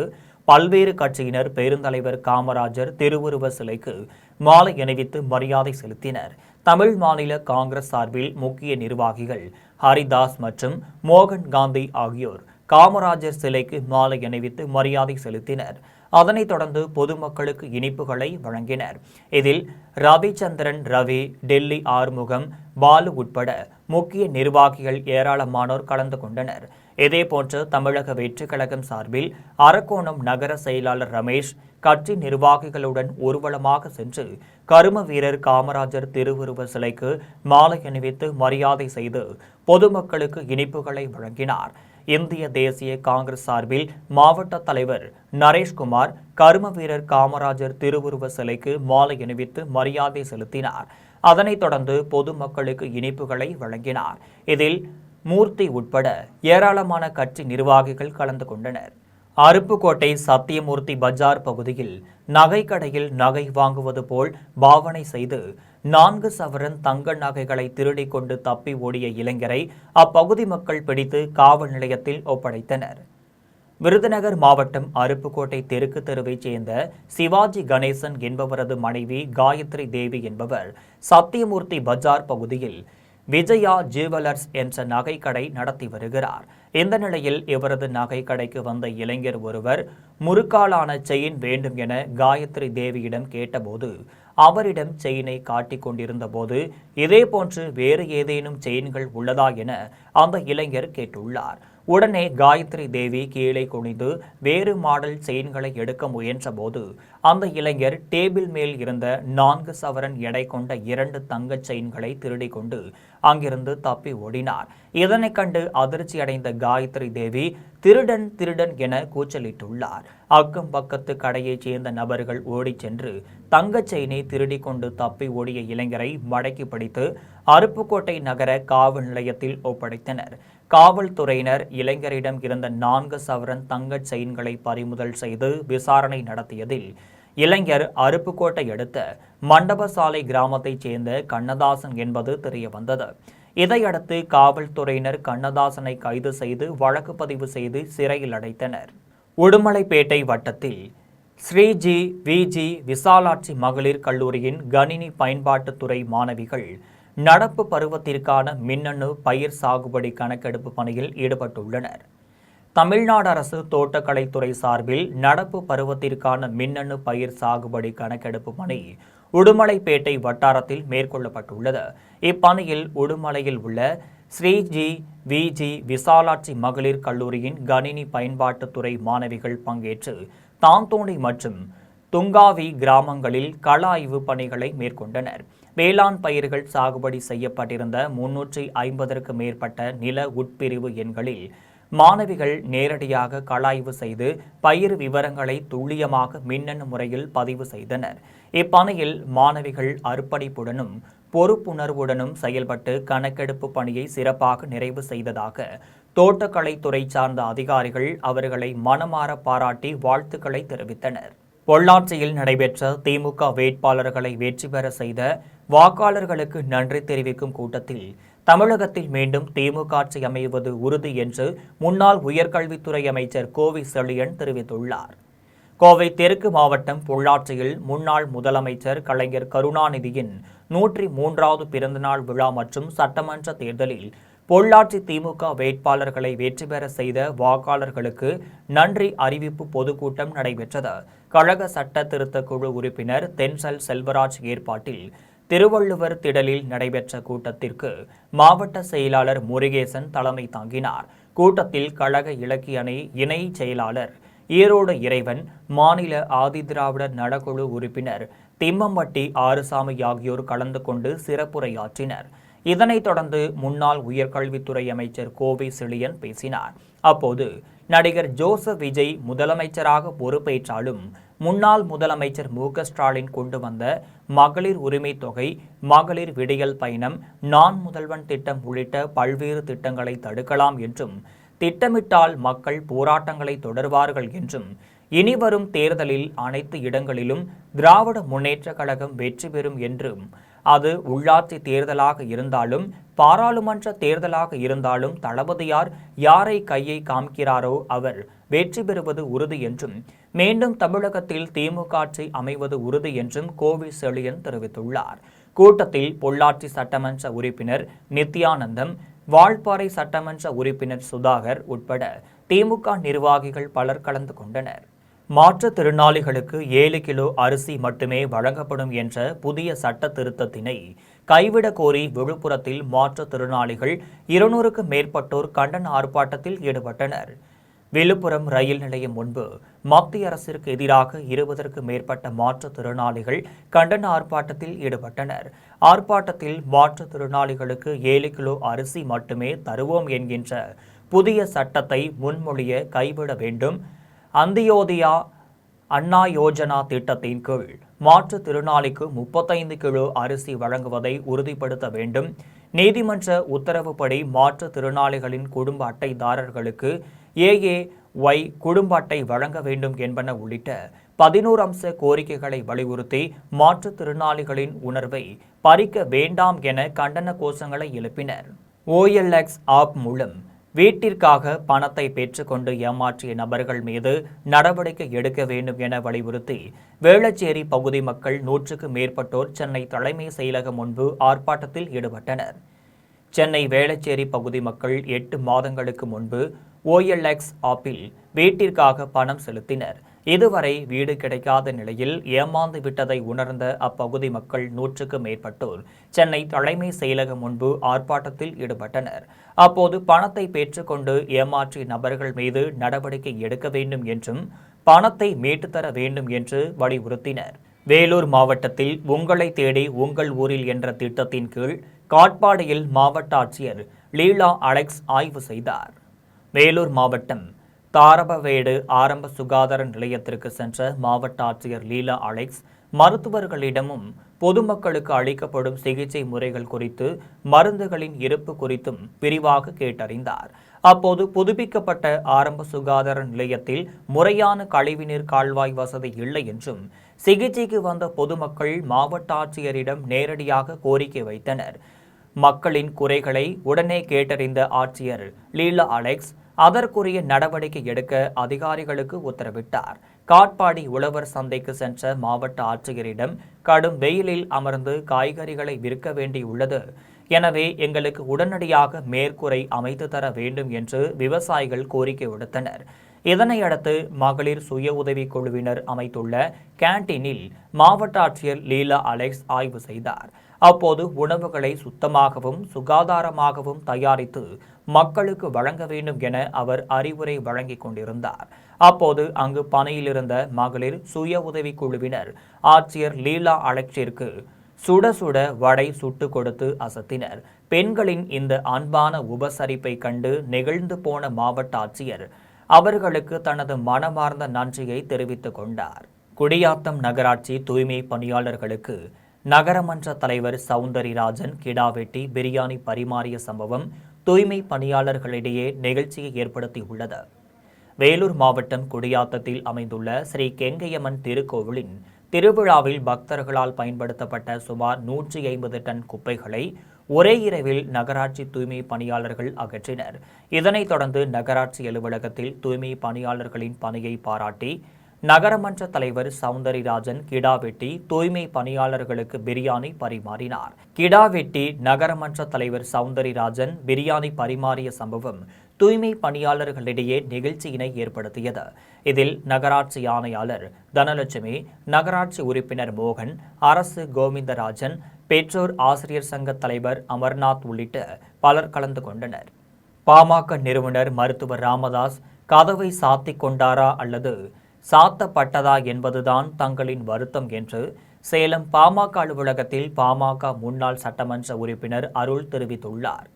பல்வேறு கட்சியினர் பெருந்தலைவர் காமராஜர் திருவுருவ சிலைக்கு மாலை அணிவித்து மரியாதை செலுத்தினர். தமிழ் மாநில காங்கிரஸ் சார்பில் முக்கிய நிர்வாகிகள் ஹரிதாஸ் மற்றும் மோகன் காந்தி ஆகியோர் காமராஜர் சிலைக்கு மாலை அணிவித்து மரியாதை செலுத்தினர். அதனைத் தொடர்ந்து பொதுமக்களுக்கு இனிப்புகளை வழங்கினர். இதில் ரவிச்சந்திரன், ரவி, டெல்லி ஆறுமுகம், பாலு உட்பட முக்கிய நிர்வாகிகள் ஏராளமானோர் கலந்து கொண்டனர். இதேபோன்று தமிழக வெற்றிக் கழகம் சார்பில் அரக்கோணம் நகர செயலாளர் ரமேஷ் கட்சி நிர்வாகிகளுடன் ஊர்வலமாக சென்று கர்ம வீரர் காமராஜர் திருவுருவ சிலைக்கு மாலை அணிவித்து மரியாதை செய்து பொதுமக்களுக்கு இனிப்புகளை வழங்கினார். இந்திய தேசிய காங்கிரஸ் சார்பில் மாவட்ட தலைவர் நரேஷ்குமார் கர்ம வீரர் காமராஜர் திருவுருவ சிலைக்கு மாலை அணிவித்து மரியாதை செலுத்தினார். அதனைத் தொடர்ந்து பொதுமக்களுக்கு இனிப்புகளை வழங்கினார். இதில் மூர்த்தி உட்பட ஏராளமான கட்சி நிர்வாகிகள் கலந்து கொண்டனர். அருப்புக்கோட்டை சத்தியமூர்த்தி பஜார் பகுதியில் நகைக்கடையில் நகை வாங்குவது போல் பாவனை செய்து 4 சவரன் தங்க நகைகளை திருடிக் கொண்டு தப்பி ஓடிய இளைஞரை அப்பகுதி மக்கள் பிடித்து காவல் நிலையத்தில் ஒப்படைத்தனர். விருதுநகர் மாவட்டம் அருப்புக்கோட்டை தெற்கு தெருவைச் சேர்ந்த சிவாஜி கணேசன் என்பவரது மனைவி காயத்ரி தேவி என்பவர் சத்தியமூர்த்தி பஜார் பகுதியில் விஜயா ஜுவல்லர்ஸ் என்ற நகைக்கடை நடத்தி வருகிறார். இந்த நிலையில் இவரது நகைக்கடைக்கு வந்த இளைஞர் ஒருவர் முறுக்காலான செயின் வேண்டும் என காயத்ரி தேவியிடம் கேட்டபோது அவரிடம் செயினை காட்டிக் கொண்டிருந்த போது இதேபோன்று வேறு ஏதேனும் செயின்கள் உள்ளதா என அந்த இளைஞர் கேட்டுள்ளார். உடனே காயத்ரி தேவி கீழே குனிந்து வேறு மாடல் செயின்களை எடுக்க முயன்ற போது அந்த இளைஞர் டேபிள் மேல் இருந்த 4 சவரன் எடை கொண்ட 2 தங்க செயின்களை திருடிக் கொண்டு அங்கிருந்து தப்பி ஓடினார். இதனை கண்டு அதிர்ச்சி அடைந்த காயத்ரி தேவி திருடன் திருடன் என கூச்சலிட்டுள்ளார். அக்கம் பக்கத்து கடையைச் சேர்ந்த நபர்கள் ஓடிச் சென்று தங்க செயினை திருடிக் கொண்டு தப்பி ஓடிய இளைஞரை மடக்கி பிடித்து அருப்புக்கோட்டை நகர காவல் நிலையத்தில் ஒப்படைத்தனர். காவல்துறையினர் இளைஞரிடம் இருந்த 4 சவரன் தங்க செயின்களை பறிமுதல் செய்து விசாரணை நடத்தியதில் இளைஞர் அருப்புக்கோட்டை அடுத்த மண்டபசாலை கிராமத்தைச் சேர்ந்த கண்ணதாசன் என்பது தெரியவந்தது. இதையடுத்து காவல்துறையினர் கண்ணதாசனை கைது செய்து வழக்கு பதிவு செய்து சிறையில் அடைத்தனர். உடுமலைப்பேட்டை வட்டத்தில் ஸ்ரீஜி விஜி விசாலாட்சி மகளிர் கல்லூரியின் கணினி பயன்பாட்டுத்துறை மாணவிகள் நடப்பு பருவத்திற்கான மின்னணு பயிர் சாகுபடி கணக்கெடுப்பு பணியில் ஈடுபட்டுள்ளனர். தமிழ்நாடு அரசு தோட்டக்கலைத்துறை சார்பில் நடப்பு பருவத்திற்கான மின்னணு பயிர் சாகுபடி கணக்கெடுப்பு பணி உடுமலைப்பேட்டை வட்டாரத்தில் மேற்கொள்ளப்பட்டுள்ளது. இப்பணியில் உடுமலையில் உள்ள ஸ்ரீஜி விஜி விசாலாட்சி மகளிர் கல்லூரியின் கணினி பயன்பாட்டுத்துறை மாணவிகள் பங்கேற்று தாந்தோணி மற்றும் துங்காவி கிராமங்களில் கள ஆய்வு பணிகளை மேற்கொண்டனர். வேளாண் பயிர்கள் சாகுபடி செய்யப்பட்டிருந்த 350க்கும் மேற்பட்ட நில உட்பிரிவு எண்களில் மாணவிகள் நேரடியாக கள ஆய்வு செய்து பயிர் விவரங்களை துல்லியமாக மின்னணு முறையில் பதிவு செய்தனர். இப்பணியில் மாணவிகள் அர்ப்பணிப்புடனும் பொறுப்புணர்வுடனும் செயல்பட்டு கணக்கெடுப்பு பணியை சிறப்பாக நிறைவு செய்ததாக தோட்டக்கலைத்துறை சார்ந்த அதிகாரிகள் அவர்களை மனமாற பாராட்டி வாழ்த்துக்களை தெரிவித்தனர். பொள்ளாச்சியில் நடைபெற்ற திமுக வேட்பாளர்களை வெற்றி பெற செய்த வாக்காளர்களுக்கு நன்றி தெரிவிக்கும் கூட்டத்தில் தமிழகத்தில் மீண்டும் திமுக ஆட்சி அமைவது உறுதி என்று முன்னாள் உயர்கல்வித்துறை அமைச்சர் கோவை செழியன் தெரிவித்துள்ளார். கோவை தெற்கு மாவட்டம் பொள்ளாச்சியில் முன்னாள் முதலமைச்சர் கலைஞர் கருணாநிதியின் 103வது பிறந்தநாள் விழா மற்றும் சட்டமன்ற தேர்தலில் பொள்ளாச்சி திமுக வேட்பாளர்களை வெற்றி பெற செய்த வாக்காளர்களுக்கு நன்றி அறிவிப்பு பொதுக்கூட்டம் நடைபெற்றது. கழக சட்ட திருத்த குழு உறுப்பினர் தென்சல் செல்வராஜ் ஏற்பாட்டில் திருவள்ளுவர் திடலில் நடைபெற்ற கூட்டத்திற்கு மாவட்ட செயலாளர் முருகேசன் தலைமை தாங்கினார். கூட்டத்தில் கழக இலக்கிய அணி இணை செயலாளர் ஈரோடு இறைவன், மாநில ஆதிதிராவிடர் நலக்குழு உறுப்பினர் திம்மம்பட்டி ஆறுசாமி ஆகியோர் கலந்து கொண்டு சிறப்புரையாற்றினர். இதனைத் தொடர்ந்து முன்னாள் உயர்கல்வித்துறை அமைச்சர் கோவை செழியன் பேசினார். அப்போது நடிகர் ஜோசப் விஜய் முதலமைச்சராக பொறுப்பேற்றாலும் முன்னாள் முதலமைச்சர் மு.க. ஸ்டாலின் கொண்டு வந்த மகளிர் உரிமை தொகை, மகளிர் விடியல் பயணம், நான் முதல்வன் திட்டம் உள்ளிட்ட பல்வேறு திட்டங்களை தடுக்கலாம் என்றும், திட்டமிட்டால் மக்கள் போராட்டங்களை தொடர்வார்கள் என்றும், இனிவரும் தேர்தலில் அனைத்து இடங்களிலும் திராவிட முன்னேற்றக் கழகம் வெற்றி பெறும் என்றும், அது உள்ளாட்சி தேர்தலாக இருந்தாலும் பாராளுமன்ற தேர்தலாக இருந்தாலும் தளபதியார் யாரை கையை காமிக்கிறாரோ அவர் வெற்றி பெறுவது உறுதி என்றும், மீண்டும் தமிழகத்தில் திமுக ஆட்சி அமைவது உறுதி என்றும் கோவை செழியன் தெரிவித்துள்ளார். கூட்டத்தில் பொள்ளாச்சி சட்டமன்ற உறுப்பினர் நித்யானந்தம், வால்பாறை சட்டமன்ற உறுப்பினர் சுதாகர் உட்பட திமுக நிர்வாகிகள் பலர் கலந்து கொண்டனர். மாற்றுத்திறனாளிகளுக்கு 7 கிலோ அரிசி மட்டுமே வழங்கப்படும் என்ற புதிய சட்ட திருத்தத்தினை கைவிடக் கோரி விழுப்புரத்தில் மாற்றுத்திறனாளிகள் 200க்கும் மேற்பட்டோர் கண்டன ஆர்ப்பாட்டத்தில் ஈடுபட்டனர். விழுப்புரம் ரயில் நிலையம் முன்பு மத்திய அரசிற்கு எதிராக 20க்கும் மேற்பட்ட மாற்றுத்திறனாளிகள் கண்டன ஆர்ப்பாட்டத்தில் ஈடுபட்டனர். ஆர்ப்பாட்டத்தில் மாற்றுத்திறனாளிகளுக்கு 7 கிலோ அரிசி மட்டுமே தருவோம் என்கின்ற புதிய சட்டத்தை முன்மொழிய கைவிட வேண்டும், அந்தியோதயா அண்ணா யோஜனா திட்டத்தின் கீழ் மாற்றுத்திறனாளிக்கு 35 கிலோ அரிசி வழங்குவதை உறுதிப்படுத்த வேண்டும், நீதிமன்ற உத்தரவுப்படி மாற்றுத்திறனாளிகளின் குடும்ப அட்டைதாரர்களுக்கு AAY குடும்ப அட்டை வழங்க வேண்டும் என்பன உள்ளிட்ட 11 அம்ச கோரிக்கைகளை வலியுறுத்தி மாற்றுத்திறனாளிகளின் உணர்வை பறிக்க வேண்டாம் என கண்டன கோஷங்களை எழுப்பினர். OLX ஆப் மூலம் வீட்டிற்காக பணத்தை பெற்றுக்கொண்டு ஏமாற்றிய நபர்கள் மீது நடவடிக்கை எடுக்க வேண்டும் என வலியுறுத்தி வேளச்சேரி பகுதி மக்கள் 100க்கும் மேற்பட்டோர் சென்னை தலைமை செயலகம் முன்பு ஆர்ப்பாட்டத்தில் ஈடுபட்டனர். சென்னை வேளச்சேரி பகுதி மக்கள் 8 மாதங்களுக்கு முன்பு OLX ஆப்பில் வீட்டிற்காக பணம் செலுத்தினர். இதுவரை வீடு கிடைக்காத நிலையில் ஏமாந்து விட்டதை உணர்ந்த அப்பகுதி மக்கள் 100க்கும் மேற்பட்டோர் சென்னை தலைமை செயலகம் முன்பு ஆர்ப்பாட்டத்தில் ஈடுபட்டனர். அப்போது பணத்தை பெற்றுக்கொண்டு ஏமாற்றிய நபர்கள் மீது நடவடிக்கை எடுக்க வேண்டும் என்றும், பணத்தை மீட்டுத்தர வேண்டும் என்று வலியுறுத்தினர். வேலூர் மாவட்டத்தில் உங்களை தேடி உங்கள் ஊரில் என்ற திட்டத்தின் கீழ் காட்பாடியில் மாவட்ட ஆட்சியர் லீலா அலெக்ஸ் ஆய்வு செய்தார். வேலூர் மாவட்டம் தாரபவேடு ஆரம்ப சுகாதார நிலையத்திற்கு சென்ற மாவட்ட ஆட்சியர் லீலா அலெக்ஸ் மருத்துவர்களிடமும் பொதுமக்களுக்கு அளிக்கப்படும் சிகிச்சை முறைகள் குறித்து, மருந்துகளின் இருப்பு குறித்தும் விரிவாக கேட்டறிந்தார். அப்போது புதுப்பிக்கப்பட்ட ஆரம்ப சுகாதார நிலையத்தில் முறையான கழிவுநீர் கால்வாய் வசதி இல்லை என்றும், சிகிச்சைக்கு வந்த பொதுமக்கள் மாவட்ட ஆட்சியரிடம் நேரடியாக கோரிக்கை வைத்தனர். மக்களின் குறைகளை உடனே கேட்டறிந்த ஆட்சியர் லீலா அலெக்ஸ் அதற்குரிய நடவடிக்கை எடுக்க அதிகாரிகளுக்கு உத்தரவிட்டார். காட்பாடி உழவர் சந்தைக்கு சென்ற மாவட்ட ஆட்சியரிடம் கடும் வெயிலில் அமர்ந்து காய்கறிகளை விற்க வேண்டியுள்ளது, எனவே எங்களுக்கு உடனடியாக மேற்கூரை அமைத்து தர வேண்டும் என்று விவசாயிகள் கோரிக்கை விடுத்தனர். இதனையடுத்து மகளிர் சுய உதவி குழுவினர் அமைத்துள்ள கேண்டீனில் மாவட்ட ஆட்சியர் லீலா அலெக்ஸ் ஆய்வு செய்தார். அப்போது உணவுகளை சுத்தமாகவும் சுகாதாரமாகவும் தயாரித்து மக்களுக்கு வழங்க வேண்டும் என அவர் அறிவுரை வழங்கிக் கொண்டிருந்தார். அப்போது அங்கு பணியிலிருந்த மகளிர் சுய உதவி குழுவினர் ஆட்சியர் லீலா அலெக்ஸிற்கு சுட சுட வடை சுட்டு கொடுத்து அசத்தினர். பெண்களின் இந்த அன்பான உபசரிப்பை கண்டு நெகிழ்ந்து போன மாவட்ட ஆட்சியர் அவர்களுக்கு தனது மனமார்ந்த நன்றியை தெரிவித்துக் கொண்டார். குடியாத்தம் நகராட்சி தூய்மை பணியாளர்களுக்கு நகரமன்ற தலைவர் சவுந்தரிராஜன் கிடா வெட்டி பிரியாணி பரிமாறிய சம்பவம் தூய்மை பணியாளர்களிடையே நெகிழ்ச்சியை ஏற்படுத்தியுள்ளது. வேலூர் மாவட்டம் குடியாத்தத்தில் அமைந்துள்ள ஸ்ரீ கெங்கையம்மன் திருக்கோவிலின் திருவிழாவில் பக்தர்களால் பயன்படுத்தப்பட்ட சுமார் 150 டன் குப்பைகளை ஒரே இரவில் நகராட்சி தூய்மை பணியாளர்கள் அகற்றினர். இதனைத் தொடர்ந்து நகராட்சி அலுவலகத்தில் தூய்மை பணியாளர்களின் பணியை பாராட்டி நகரமன்ற தலைவர் சவுந்தரிராஜன் கிடா வெட்டி தூய்மை பணியாளர்களுக்கு பிரியாணி பரிமாறினார். கிடா வெட்டி நகரமன்ற தலைவர் சவுந்தரிராஜன் பிரியாணி பரிமாறிய சம்பவம் தூய்மை பணியாளர்களிடையே நிகழ்ச்சியினை ஏற்படுத்தியது. இதில் நகராட்சி ஆணையாளர் தனலட்சுமி, நகராட்சி உறுப்பினர் மோகன், அரசு கோவிந்தராஜன், பெற்றோர் ஆசிரியர் சங்க தலைவர் அமர்நாத் உள்ளிட்ட பலர் கலந்து கொண்டனர். பாமக நிறுவனர் மருத்துவர் ராமதாஸ் கதவை சாத்திக் கொண்டாரா அல்லது சாத்தப்பட்டதா என்பதுதான் தங்களின் வருத்தம் என்று சேலம் பாமக அலுவலகத்தில் பாமக முன்னாள் சட்டமன்ற உறுப்பினர் அருள் தெரிவித்துள்ளார்.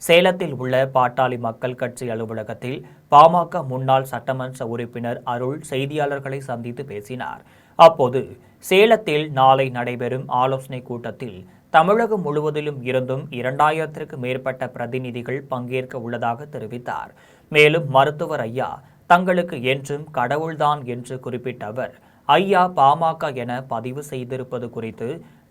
சேலத்தில் உள்ள பாட்டாளி மக்கள் கட்சி அலுவலகத்தில் பாமக முன்னாள் சட்டமன்ற உறுப்பினர் அருள் செய்தியாளர்களை சந்தித்து பேசினார். அப்போது சேலத்தில் நாளை நடைபெறும் ஆலோசனை கூட்டத்தில் தமிழகம் முழுவதிலும் இருந்தும் 2000க்கும் மேற்பட்ட பிரதிநிதிகள் பங்கேற்க உள்ளதாக தெரிவித்தார். மேலும் மருத்துவர் ஐயா தங்களுக்கு என்றும் கடவுள்தான் என்று குறிப்பிட்ட அவர், ஐயா பாமக என பதிவு செய்திருப்பது குறித்து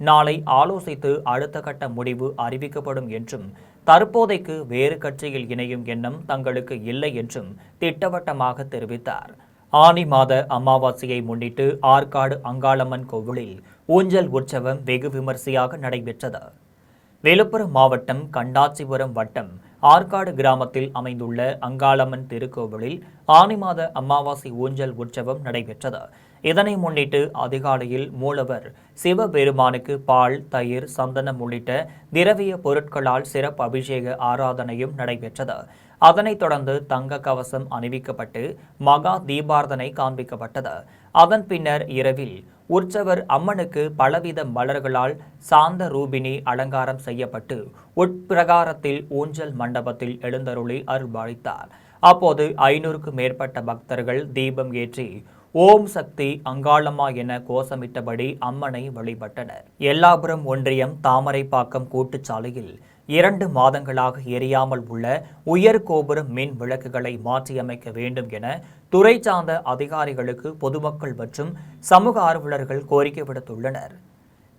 நாளை ஆலோசித்து அடுத்த கட்ட முடிவு அறிவிக்கப்படும் என்றும், தற்போதைக்கு வேறு கட்சியில் இணையும் எண்ணம் தங்களுக்கு இல்லை என்றும் திட்டவட்டமாக தெரிவித்தார். ஆனி மாத அமாவாசையை முன்னிட்டு ஆற்காடு அங்காளம்மன் கோவிலில் ஊஞ்சல் உற்சவம் வெகு விமரிசையாக நடைபெற்றது. விழுப்புரம் மாவட்டம் கண்டாச்சிபுரம் வட்டம் ஆற்காடு கிராமத்தில் அமைந்துள்ள அங்காளம்மன் திருக்கோவிலில் ஆனி மாத அமாவாசை ஊஞ்சல் உற்சவம் நடைபெற்றது. இதனை முன்னிட்டு அதிகாலையில் மூலவர் சிவபெருமானுக்கு பால், தயிர், சந்தனம் உள்ளிட்ட திரவிய பொருட்களால் சிறப்பு அபிஷேக ஆராதனையும் நடைபெற்றது. அதனைத் தொடர்ந்து தங்க கவசம் அணிவிக்கப்பட்டு மகா தீபார்த்தனை காண்பிக்கப்பட்டது. அதன் பின்னர் இரவில் உற்சவர் அம்மனுக்கு பலவித மலர்களால் சாந்த ரூபினி அலங்காரம் செய்யப்பட்டு உட்பிரகாரத்தில் ஊஞ்சல் மண்டபத்தில் எழுந்தருளி அருள்பாலித்தார். அப்போது 500க்கும் மேற்பட்ட பக்தர்கள் தீபம் ஏற்றி ஓம் சக்தி அங்காளம்மா என கோஷமிட்டபடி அம்மனை வழிபட்டனர். எல்லாபுரம் ஒன்றியம் தாமரைப்பாக்கம் கூட்டுச்சாலையில் 2 மாதங்களாக எரியாமல் உள்ள உயர் கோபுர மின் விளக்குகளை மாற்றியமைக்க வேண்டும் என துறை சார்ந்த அதிகாரிகளுக்கு பொதுமக்கள் மற்றும் சமூக ஆர்வலர்கள் கோரிக்கை விடுத்துள்ளனர்.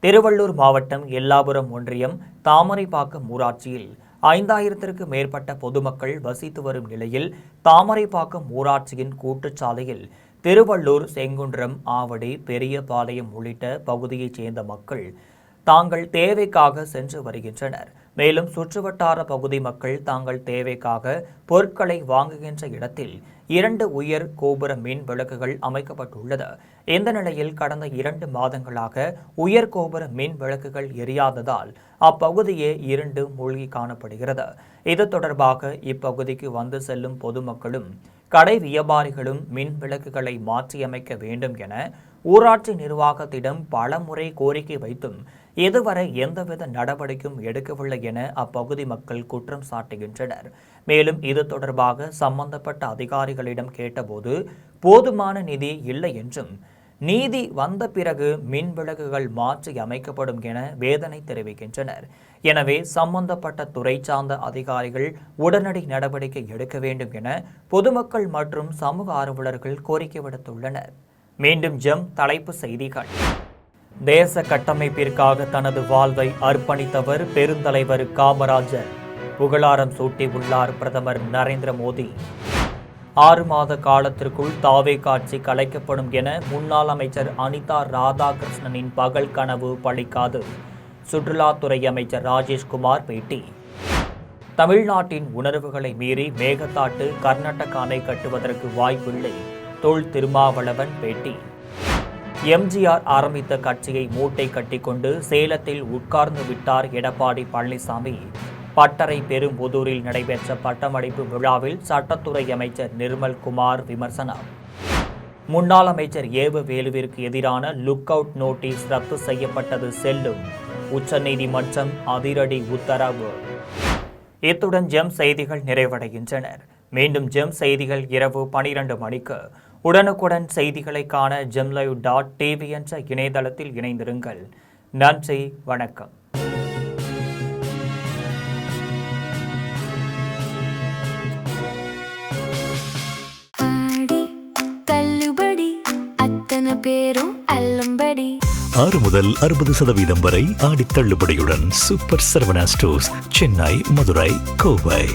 திருவள்ளூர் மாவட்டம் எல்லாபுரம் ஒன்றியம் தாமரைப்பாக்கம் ஊராட்சியில் 5000க்கும் மேற்பட்ட பொதுமக்கள் வசித்து வரும் நிலையில் தாமரைப்பாக்கம் ஊராட்சியின் கூட்டுச்சாலையில் திருவள்ளூர், செங்குன்றம், ஆவடி, பெரியபாளையம் உள்ளிட்ட பகுதியைச் சேர்ந்த மக்கள் தாங்கள் தேவைக்காக சென்று வருகின்றனர். மேலும் சுற்றுவட்டார பகுதி மக்கள் தாங்கள் தேவைக்காக பொருட்களை வாங்குகின்ற இடத்தில் 2 உயர் கோபுர மின் விளக்குகள் அமைக்கப்பட்டுள்ளது. இந்த நிலையில் கடந்த 2 மாதங்களாக உயர் கோபுர மின் விளக்குகள் எரியாததால் அப்பகுதியே இருண்டு மூழ்கி காணப்படுகிறது. இது தொடர்பாக இப்பகுதிக்கு வந்து செல்லும் பொதுமக்களும் கடை வியாபாரிகளும் மின் விளக்குகளை மாற்றியமைக்க வேண்டும் என ஊராட்சி நிர்வாகத்திடம் பலமுறை கோரிக்கை வைத்தும் இதுவரை எந்தவித நடவடிக்கையும் எடுக்கவில்லை என அப்பகுதி மக்கள் குற்றம் சாட்டுகின்றனர். மேலும் இது தொடர்பாக சம்பந்தப்பட்ட அதிகாரிகளிடம் கேட்டபோது போதுமான நிதி இல்லை என்றும், நீதி வந்த பிறகு மின் விளக்குகள் மாற்றி அமைக்கப்படும் என வேதனை தெரிவிக்கின்றனர். எனவே சம்பந்தப்பட்ட துறை சார்ந்த அதிகாரிகள் உடனடி நடவடிக்கை எடுக்க வேண்டும் என பொதுமக்கள் மற்றும் சமூக ஆர்வலர்கள் கோரிக்கை விடுத்துள்ளனர். மீண்டும் ஜெம் தலைப்பு செய்திகள். தேச கட்டமைப்பிற்காக தனது வாழ்வை அர்ப்பணித்தவர் பெருந்தலைவர் காமராஜர். புகழாரம் சூட்டியுள்ளார் பிரதமர் நரேந்திர மோடி. 6 மாத காலத்திற்குள் தாவே காட்சி கலைக்கப்படும் என முன்னாள் அமைச்சர் அனிதா ராதாகிருஷ்ணனின் பகல் கனவு பலிக்காது. சுற்றுலாத்துறை அமைச்சர் ராஜேஷ்குமார் பேட்டி. தமிழ்நாட்டின் உணர்வுகளை மீறி மேகதாட்டு கர்நாடக அணை கட்டுவதற்கு வாய்ப்பில்லை. தொல் திருமாவளவன் பேட்டி. எம்ஜிஆர் ஆரம்பித்த கட்சியை மூட்டை கட்டிக்கொண்டு சேலத்தில் உட்கார்ந்து விட்டார் எடப்பாடி பழனிசாமி. பட்டறை பெரும்புதூரில் நடைபெற்ற பட்டமளிப்பு விழாவில் சட்டத்துறை அமைச்சர் நிர்மல்குமார் விமர்சனம். முன்னாள் அமைச்சர் ஏவ வேலுவிற்கு எதிரான லுக் அவுட் நோட்டீஸ் ரத்து செய்யப்பட்டது செல்லும். உச்சநீதிமன்றம் அதிரடி உத்தரவு. இத்துடன் ஜெம் செய்திகள் நிறைவடைகின்றன. மீண்டும் ஜெம் செய்திகள் இரவு 12 மணிக்கு. உடனுக்குடன் செய்திகளை காண gemlive.tv என்ற இணையதளத்தில் இணைந்திருங்கள். நன்றி, வணக்கம். ஆடி தள்ளுபடி அத்தனை பேரும் அள்ளும்படி 6 முதல் 60% வரை ஆடித் தள்ளுபடியுடன் சூப்பர் சரவணா ஸ்டோர்ஸ், சென்னை, மதுரை, கோவை.